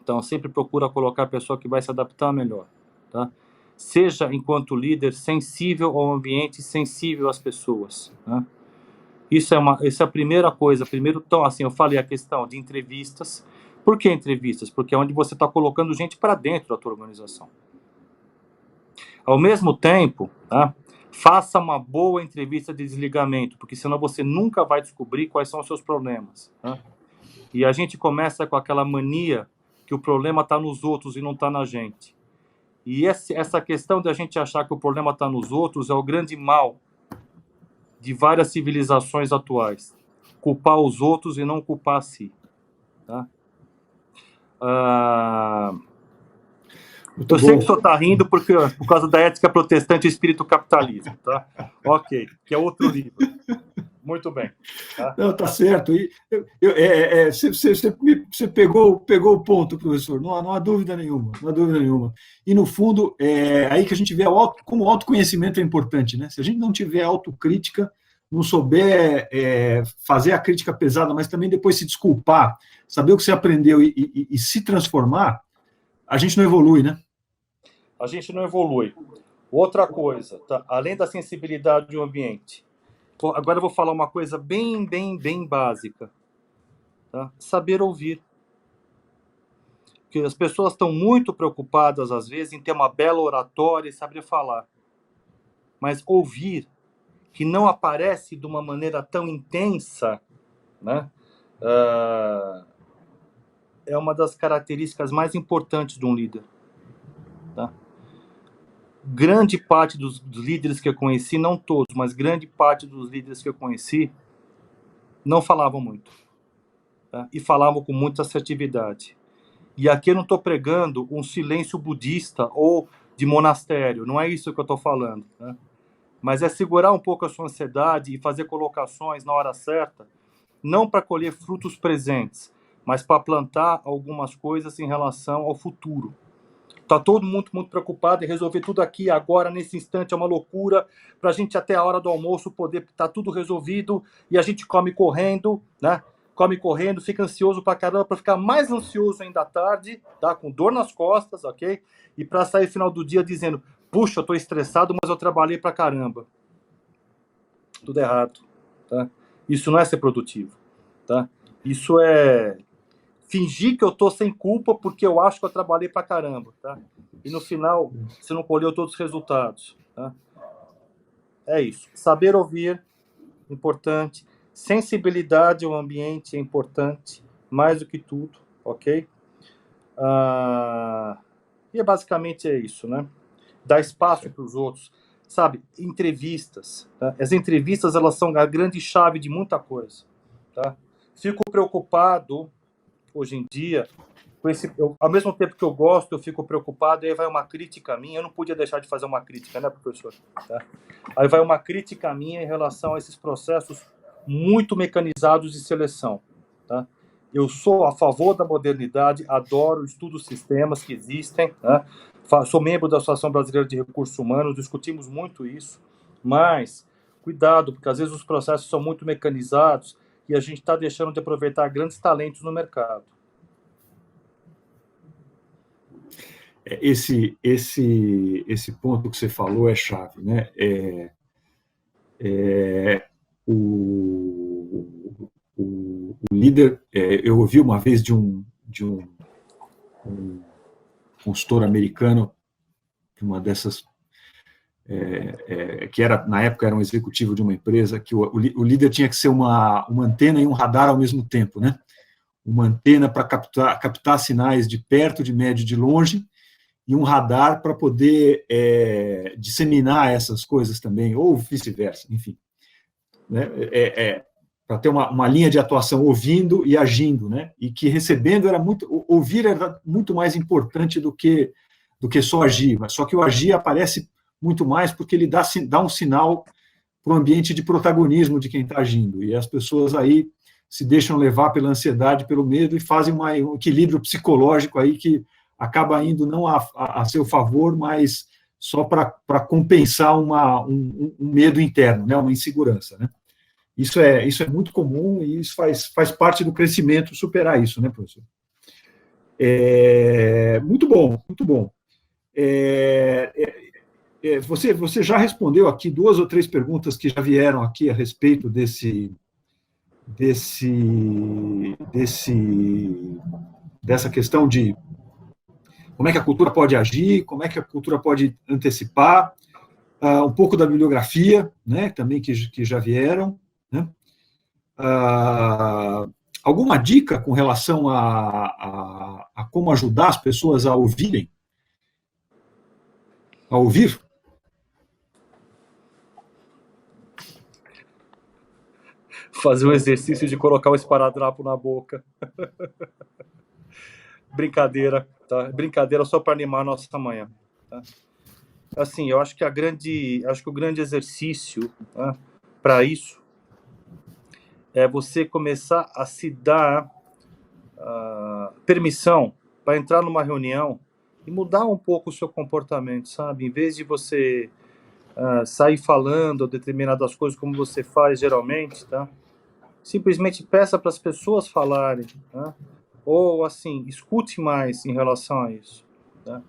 Então, sempre procura colocar a pessoa que vai se adaptar melhor, tá? Seja, enquanto líder, sensível ao ambiente, sensível às pessoas, né? Isso é a primeira coisa. Primeiro, então, assim, eu falei a questão de entrevistas. Por que entrevistas? Porque é onde você está colocando gente para dentro da tua organização. Ao mesmo tempo, tá? Faça uma boa entrevista de desligamento, porque senão você nunca vai descobrir quais são os seus problemas, tá? E a gente começa com aquela mania que o problema está nos outros e não está na gente. E essa questão de a gente achar que o problema está nos outros é o grande mal de várias civilizações atuais. Culpar os outros e não culpar a si, tá? Eu sei que o senhor está rindo por causa da ética protestante e espírito capitalismo, tá? Ok, que é outro livro. Muito bem. Tá? Não, tá certo. E você pegou o ponto, professor. Não há dúvida nenhuma. Não há dúvida nenhuma. E, no fundo, é aí que a gente vê como o autoconhecimento é importante, né? Se a gente não tiver autocrítica, não souber fazer a crítica pesada, mas também depois se desculpar, saber o que você aprendeu e se transformar, a gente não evolui, né? A gente não evolui. Outra coisa, tá? Além da sensibilidade do ambiente, agora eu vou falar uma coisa bem básica, tá? Saber ouvir. Porque as pessoas estão muito preocupadas, às vezes, em ter uma bela oratória e saber falar. Mas ouvir, que não aparece de uma maneira tão intensa, né? É uma das características mais importantes de um líder, tá? Grande parte dos líderes que eu conheci, não todos, mas grande parte dos líderes que eu conheci não falavam muito, tá? E falavam com muita assertividade. E aqui eu não estou pregando um silêncio budista ou de monastério, não é isso que eu estou falando, né? Mas é segurar um pouco a sua ansiedade e fazer colocações na hora certa, não para colher frutos presentes, mas para plantar algumas coisas em relação ao futuro. Está todo mundo muito preocupado em resolver tudo aqui, agora, nesse instante, é uma loucura, para a gente até a hora do almoço poder estar tudo resolvido, e a gente come correndo, né? Come correndo, fica ansioso para caramba, para ficar mais ansioso ainda à tarde, tá? Com dor nas costas, ok? E para sair no final do dia dizendo, puxa, eu estou estressado, mas eu trabalhei para caramba. Tudo errado, tá? Isso não é ser produtivo, tá? Isso é fingir que eu tô sem culpa porque eu acho que eu trabalhei pra caramba, tá? E no final, você não colheu todos os resultados, tá? É isso. Saber ouvir, importante. Sensibilidade ao ambiente é importante, mais do que tudo, ok? E basicamente é isso, né? Dar espaço para os outros, sabe? Entrevistas, tá? As entrevistas, elas são a grande chave de muita coisa, tá? Fico preocupado hoje em dia, ao mesmo tempo que eu gosto, eu fico preocupado, e aí vai uma crítica minha, eu não podia deixar de fazer uma crítica, né, professor? Tá? Aí vai uma crítica minha em relação a esses processos muito mecanizados de seleção, tá? Eu sou a favor da modernidade, adoro, estudo os sistemas que existem, né? Sou membro da Associação Brasileira de Recursos Humanos, discutimos muito isso, mas cuidado, porque às vezes os processos são muito mecanizados, e a gente está deixando de aproveitar grandes talentos no mercado. Esse ponto que você falou é chave, né? O líder, eu ouvi uma vez de um consultor americano, uma dessas que na época era um executivo de uma empresa, que o líder tinha que ser uma antena e um radar ao mesmo tempo, né? Uma antena para captar sinais de perto, de médio e de longe, e um radar para poder disseminar essas coisas também, ou vice-versa, enfim. Né? Para ter uma linha de atuação ouvindo e agindo, né? E que recebendo ouvir era muito mais importante do que só agir, mas só que o agir aparece muito mais porque ele dá um sinal para o ambiente de protagonismo de quem está agindo, e as pessoas aí se deixam levar pela ansiedade, pelo medo, e fazem um equilíbrio psicológico aí que acaba indo não a seu favor, mas só para compensar um medo interno, né, uma insegurança, né? Isso é muito comum e isso faz parte do crescimento superar isso, né, professor? Muito bom, muito bom. Você já respondeu aqui 2 ou 3 perguntas que já vieram aqui a respeito dessa questão de como é que a cultura pode agir, como é que a cultura pode antecipar, um pouco da bibliografia, né, também que já vieram, né? Alguma dica com relação a como ajudar as pessoas a ouvirem? A ouvir? Fazer o exercício de colocar o esparadrapo na boca. Brincadeira, tá? Brincadeira só para animar a nossa manhã. Tá? Assim, eu acho que o grande exercício, tá, para isso é você começar a se dar permissão para entrar numa reunião e mudar um pouco o seu comportamento, sabe? Em vez de você sair falando determinadas coisas como você faz geralmente, tá? Simplesmente peça para as pessoas falarem, tá? Ou assim, escute mais em relação a isso, tá?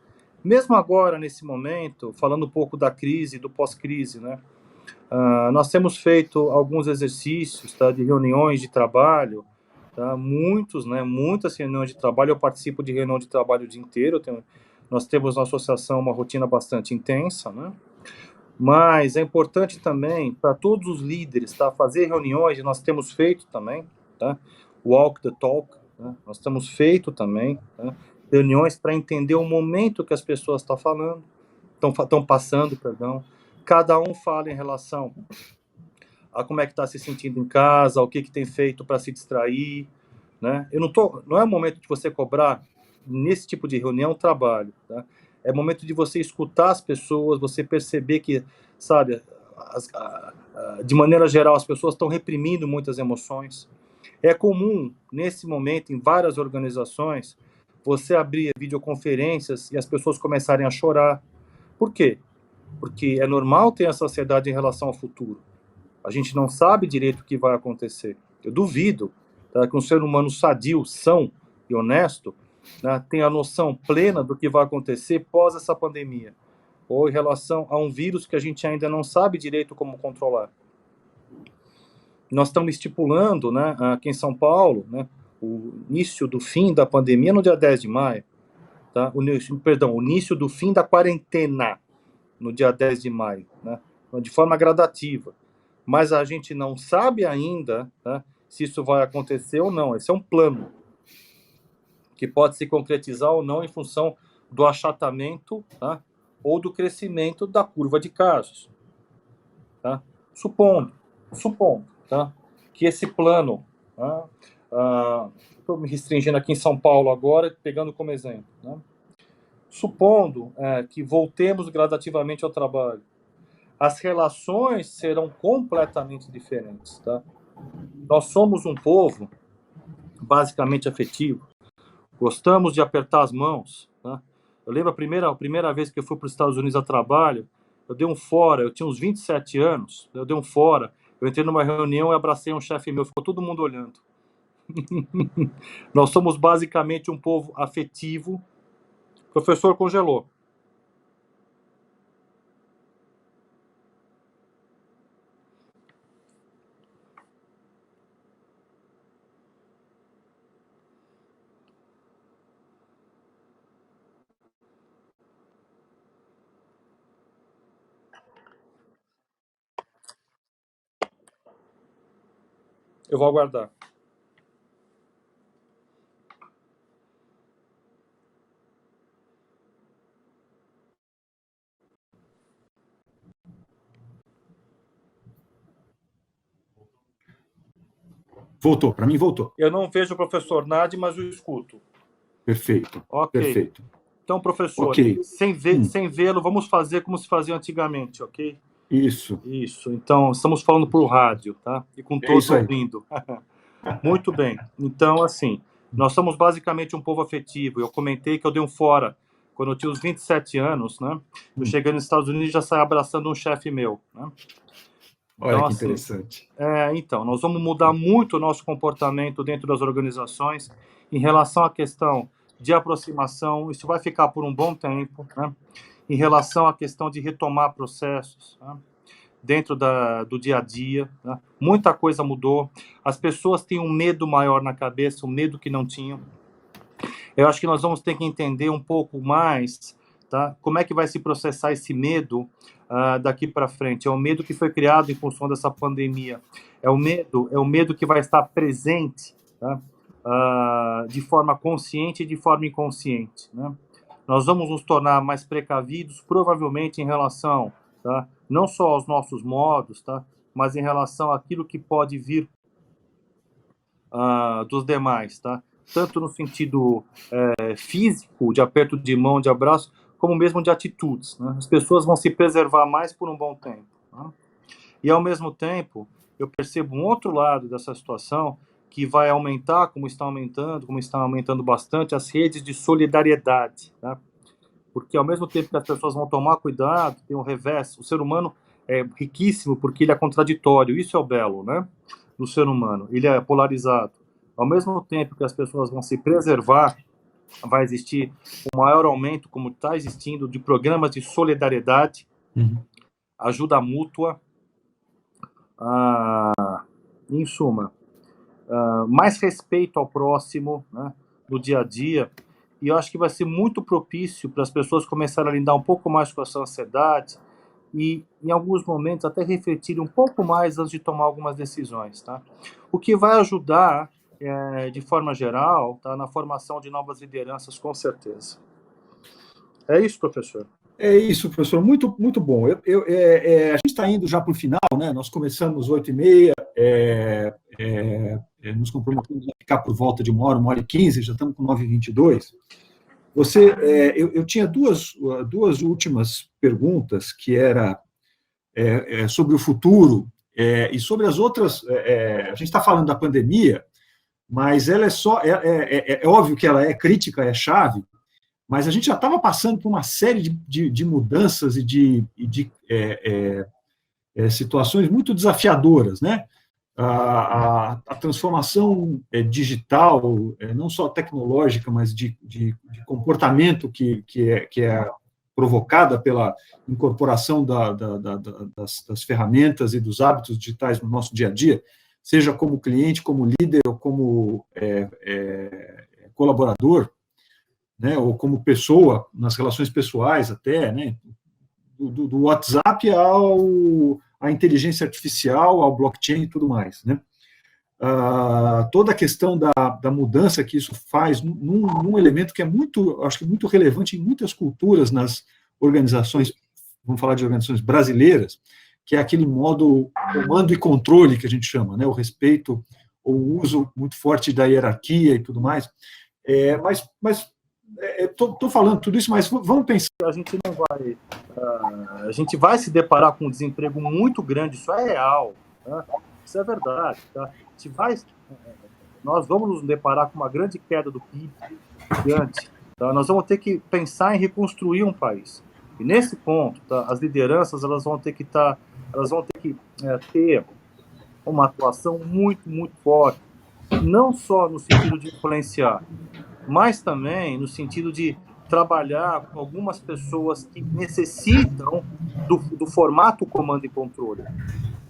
Mesmo agora, nesse momento, falando um pouco da crise, do pós-crise, né? Nós temos feito alguns exercícios, tá, de reuniões de trabalho, tá? Muitas reuniões de trabalho. Eu participo de reunião de trabalho o dia inteiro. Nós temos na associação uma rotina bastante intensa, né? Mas é importante também para todos os líderes, tá, fazer reuniões. Nós temos feito também, tá? Walk the talk, né? Nós temos feito também, tá? Reuniões para entender o momento que as pessoas estão passando, perdão. Cada um fala em relação a como é que está se sentindo em casa, o que tem feito para se distrair, né? Não é o momento de você cobrar nesse tipo de reunião trabalho, tá? É momento de você escutar as pessoas, você perceber que, sabe, de maneira geral, as pessoas estão reprimindo muitas emoções. É comum, nesse momento, em várias organizações, você abrir videoconferências e as pessoas começarem a chorar. Por quê? Porque é normal ter essa ansiedade em relação ao futuro. A gente não sabe direito o que vai acontecer. Eu duvido, tá, que um ser humano sadio, são e honesto, né, tenha a noção plena do que vai acontecer pós essa pandemia, ou em relação a um vírus que a gente ainda não sabe direito como controlar. Nós estamos estipulando, né, aqui em São Paulo, né, o início do fim da pandemia no dia 10 de maio. Tá? O início do fim da quarentena no dia 10 de maio, né, de forma gradativa. Mas a gente não sabe ainda, tá, se isso vai acontecer ou não. Esse é um plano que pode se concretizar ou não em função do achatamento, tá, ou do crescimento da curva de casos. Tá? Supondo, tá, que esse plano, tá, estou me restringindo aqui em São Paulo agora, pegando como exemplo, né? Supondo que voltemos gradativamente ao trabalho, as relações serão completamente diferentes, tá? Nós somos um povo basicamente afetivo, gostamos de apertar as mãos, tá? Eu lembro a primeira vez que eu fui para os Estados Unidos a trabalho, eu dei um fora, eu tinha uns 27 anos, eu dei um fora, eu entrei numa reunião e abracei um chefe meu, ficou todo mundo olhando. Nós somos basicamente um povo afetivo. O professor congelou. Eu vou aguardar. Voltou, para mim voltou. Eu não vejo o professor Nadi, mas o escuto. Perfeito. Ok. Perfeito. Então, professor, okay. sem vê-lo, vamos fazer como se fazia antigamente, ok? Isso. Isso. Então, estamos falando por rádio, tá? E com todos ouvindo. Muito bem. Então, assim, nós somos basicamente um povo afetivo. Eu comentei que eu dei um fora quando eu tinha os 27 anos, né? Eu cheguei nos Estados Unidos e já saí abraçando um chefe meu, né? Olha Então, que assim, interessante. então, nós vamos mudar muito o nosso comportamento dentro das organizações em relação à questão de aproximação. Isso vai ficar por um bom tempo, né? Em relação à questão de retomar processos, né? Dentro do dia a dia, né? Muita coisa mudou. As pessoas têm um medo maior na cabeça, um medo que não tinham. Eu acho que nós vamos ter que entender um pouco mais, tá? Como é que vai se processar esse medo daqui para frente. É o medo que foi criado em função dessa pandemia. É o medo que vai estar presente, tá? De forma consciente e de forma inconsciente, né? Nós vamos nos tornar mais precavidos, provavelmente em relação, tá? Não só aos nossos modos, tá? Mas em relação àquilo que pode vir dos demais, tá? Tanto no sentido físico, de aperto de mão, de abraço, como mesmo de atitudes, né? As pessoas vão se preservar mais por um bom tempo, tá? E, ao mesmo tempo, eu percebo um outro lado dessa situação, que vai aumentar, como está aumentando bastante, as redes de solidariedade, tá? Porque, ao mesmo tempo que as pessoas vão tomar cuidado, tem um revés. O ser humano é riquíssimo porque ele é contraditório. Isso é o belo, né? Do ser humano. Ele é polarizado. Ao mesmo tempo que as pessoas vão se preservar, vai existir um maior aumento, como está existindo, de programas de solidariedade, ajuda mútua, em suma, mais respeito ao próximo, né, no dia a dia. E eu acho que vai ser muito propício para as pessoas começarem a lidar um pouco mais com essa ansiedade e, em alguns momentos, até refletirem um pouco mais antes de tomar algumas decisões, tá? O que vai ajudar, de forma geral, tá, na formação de novas lideranças, com certeza. É isso, professor. É isso, professor, muito, muito bom. A gente está indo já para o final, né? Nós começamos 8h30, nos comprometemos a ficar por volta de 1h15, já estamos com 9h22. Eu tinha duas últimas perguntas, que era sobre o futuro e sobre as outras. A gente está falando da pandemia, mas ela é óbvio que ela é crítica, é chave, mas a gente já estava passando por uma série de mudanças e de situações muito desafiadoras, né? A transformação digital, não só tecnológica, mas de comportamento que é provocada pela incorporação das ferramentas e dos hábitos digitais no nosso dia a dia, seja como cliente, como líder ou como colaborador, né, ou como pessoa, nas relações pessoais até, né, do WhatsApp à inteligência artificial, ao blockchain e tudo mais, né? Toda a questão da mudança que isso faz num elemento que é muito, acho que muito relevante em muitas culturas nas organizações, vamos falar de organizações brasileiras, que é aquele modo comando e controle que a gente chama, né? O respeito, o uso muito forte da hierarquia e tudo mais. Mas estou falando tudo isso, mas vamos pensar. A gente vai se deparar com um desemprego muito grande, isso é real, né? Isso é verdade, tá? Nós vamos nos deparar com uma grande queda do PIB, gigante, tá? Nós vamos ter que pensar em reconstruir um país. E nesse ponto, tá, as lideranças elas vão ter que ter uma atuação muito, muito forte, não só no sentido de influenciar, mas também no sentido de trabalhar com algumas pessoas que necessitam do formato comando e controle.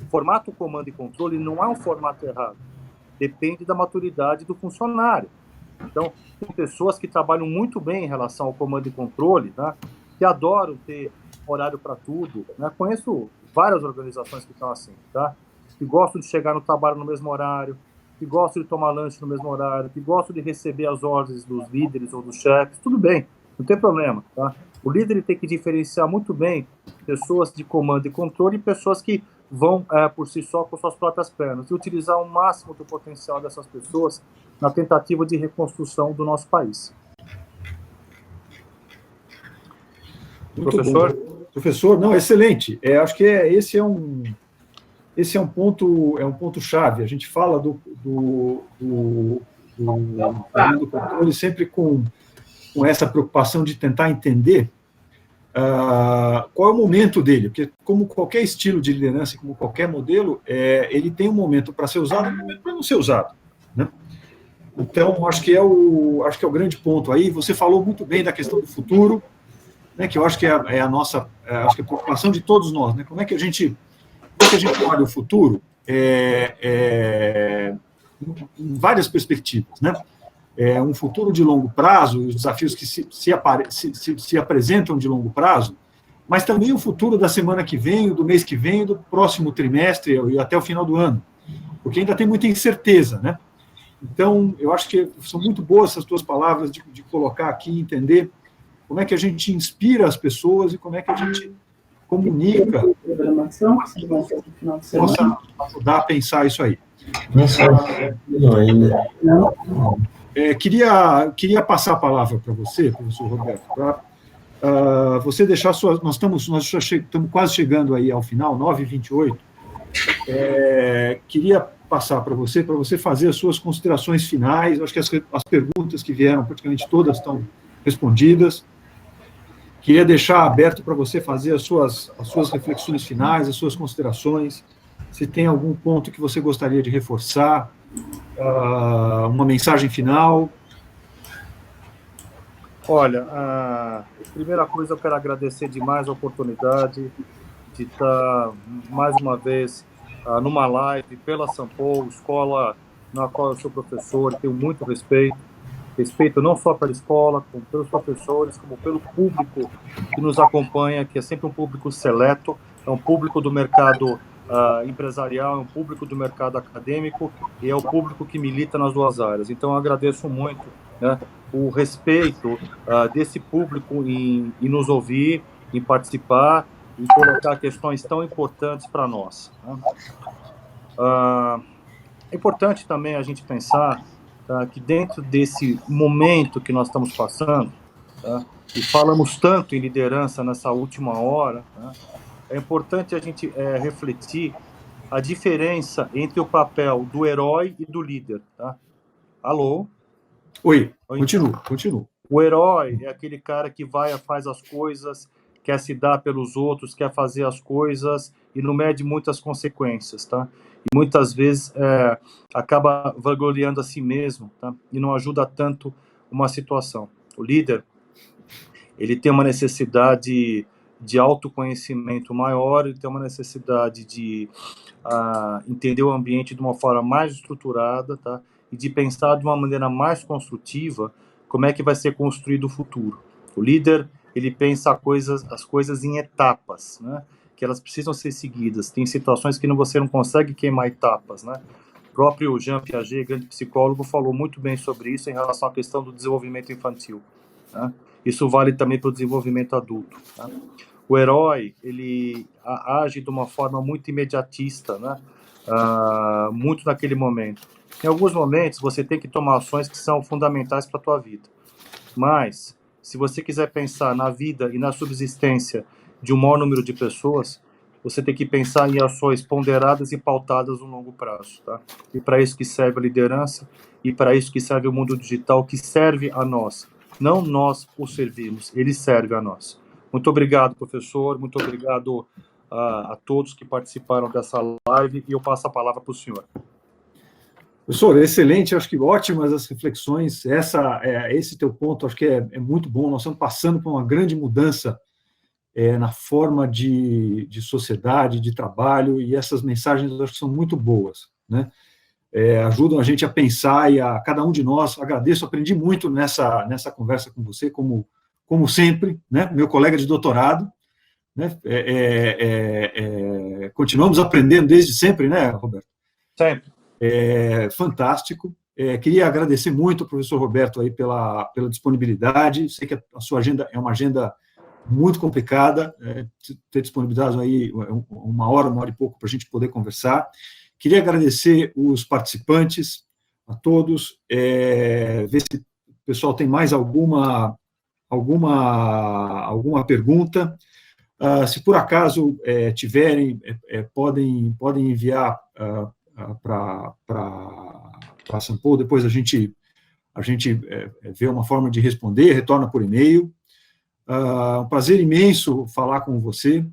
O formato comando e controle não é um formato errado, depende da maturidade do funcionário. Então, tem pessoas que trabalham muito bem em relação ao comando e controle, né, que adoram ter horário para tudo, né? Conheço várias organizações que estão assim, tá? Que gostam de chegar no trabalho no mesmo horário, que gostam de tomar lanche no mesmo horário, que gostam de receber as ordens dos líderes ou dos chefes, tudo bem, não tem problema, tá? O líder tem que diferenciar muito bem pessoas de comando e controle e pessoas que vão por si só com suas próprias pernas e utilizar o máximo do potencial dessas pessoas na tentativa de reconstrução do nosso país. Muito professor? Bom. Professor, não, excelente. Acho que esse é um esse é um ponto chave. A gente fala do controle sempre com essa preocupação de tentar entender qual é o momento dele, porque como qualquer estilo de liderança, como qualquer modelo, ele tem um momento para ser usado e um momento para não ser usado, né? Então, acho que é o grande ponto aí. Você falou muito bem da questão do futuro, né, que eu acho que é a nossa, acho que é a preocupação de todos nós, né? Como é que a gente olha o futuro em várias perspectivas, né? Um futuro de longo prazo, os desafios que se apresentam de longo prazo, mas também o futuro da semana que vem, do mês que vem, do próximo trimestre e até o final do ano, porque ainda tem muita incerteza, né? Então, eu acho que são muito boas essas tuas palavras de colocar aqui, entender como é que a gente inspira as pessoas e como é que a gente comunica, possa ajudar a pensar isso aí. Queria passar a palavra para você, professor Roberto, para você deixar suas... Nós estamos quase chegando aí ao final, 9h28. Queria passar para você fazer as suas considerações finais. Acho que as perguntas que vieram, praticamente todas estão respondidas. Queria deixar aberto para você fazer as suas reflexões finais, as suas considerações. Se tem algum ponto que você gostaria de reforçar, uma mensagem final. Olha, a primeira coisa, eu quero agradecer demais a oportunidade de estar, mais uma vez, numa live pela Sampo, escola na qual eu sou professor, tenho muito respeito não só pela escola, como pelos professores, como pelo público que nos acompanha, que é sempre um público seleto, é um público do mercado empresarial, é um público do mercado acadêmico e é o público que milita nas duas áreas. Então, eu agradeço muito, né, o respeito desse público em nos ouvir, em participar, em colocar questões tão importantes para nós, né? É importante também a gente pensar que dentro desse momento que nós estamos passando, e falamos tanto em liderança nessa última hora, é importante a gente refletir a diferença entre o papel do herói e do líder. Alô? Oi, continuo. O herói é aquele cara que vai, faz as coisas, quer se dar pelos outros, quer fazer as coisas e não mede muitas consequências, tá? E muitas vezes acaba vangloriando a si mesmo, tá? E não ajuda tanto uma situação. O líder, ele tem uma necessidade de autoconhecimento maior, ele tem uma necessidade de entender o ambiente de uma forma mais estruturada, tá? E de pensar de uma maneira mais construtiva como é que vai ser construído o futuro. O líder, ele pensa as coisas em etapas, né? Que elas precisam ser seguidas. Tem situações que você não consegue queimar etapas, né? O próprio Jean Piaget, grande psicólogo, falou muito bem sobre isso em relação à questão do desenvolvimento infantil, né? Isso vale também para o desenvolvimento adulto, né? O herói, ele age de uma forma muito imediatista, né? Muito naquele momento. Em alguns momentos, você tem que tomar ações que são fundamentais para a tua vida. Mas, se você quiser pensar na vida e na subsistência de um maior número de pessoas, você tem que pensar em ações ponderadas e pautadas no longo prazo, tá? E para isso que serve a liderança, e para isso que serve o mundo digital, que serve a nós. Não nós o servimos, ele serve a nós. Muito obrigado, professor, muito obrigado a todos que participaram dessa live, e eu passo a palavra para o senhor. Professor, excelente, acho que ótimas as reflexões. Esse teu ponto, acho que é muito bom. Nós estamos passando por uma grande mudança na forma de sociedade, de trabalho, e essas mensagens acho que são muito boas, né? Ajudam a gente a pensar, e a cada um de nós, agradeço, aprendi muito nessa conversa com você, como sempre, né? Meu colega de doutorado, né? Continuamos aprendendo desde sempre, né, Roberto? Sempre. Fantástico. Queria agradecer muito ao professor Roberto aí pela disponibilidade. Sei que a sua agenda é uma agenda muito complicada, ter disponibilizado aí 1 hora e pouco para a gente poder conversar. Queria agradecer os participantes, a todos, ver se o pessoal tem mais alguma pergunta. Se por acaso tiverem, podem enviar para a Sampo, depois a gente vê uma forma de responder, retorna por e-mail. Um prazer imenso falar com você.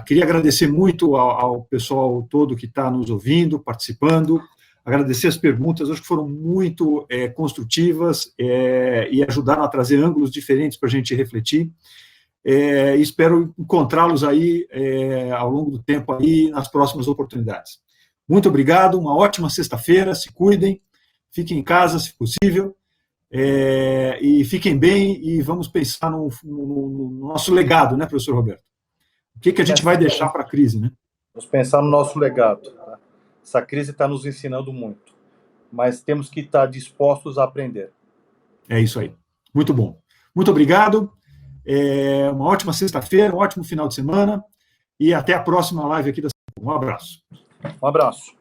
Queria agradecer muito ao pessoal todo que está nos ouvindo, participando, agradecer as perguntas, acho que foram muito construtivas e ajudaram a trazer ângulos diferentes para a gente refletir. Espero encontrá-los aí ao longo do tempo aí nas próximas oportunidades. Muito obrigado, uma ótima sexta-feira, se cuidem, fiquem em casa, se possível, e fiquem bem e vamos pensar no nosso legado, né, professor Roberto? O que a gente vai deixar para a crise, né? Vamos pensar no nosso legado. Tá? Essa crise está nos ensinando muito, mas temos que estar dispostos a aprender. É isso aí. Muito bom. Muito obrigado. Uma ótima sexta-feira, um ótimo final de semana e até a próxima live aqui da Sampo. Um abraço. Um abraço.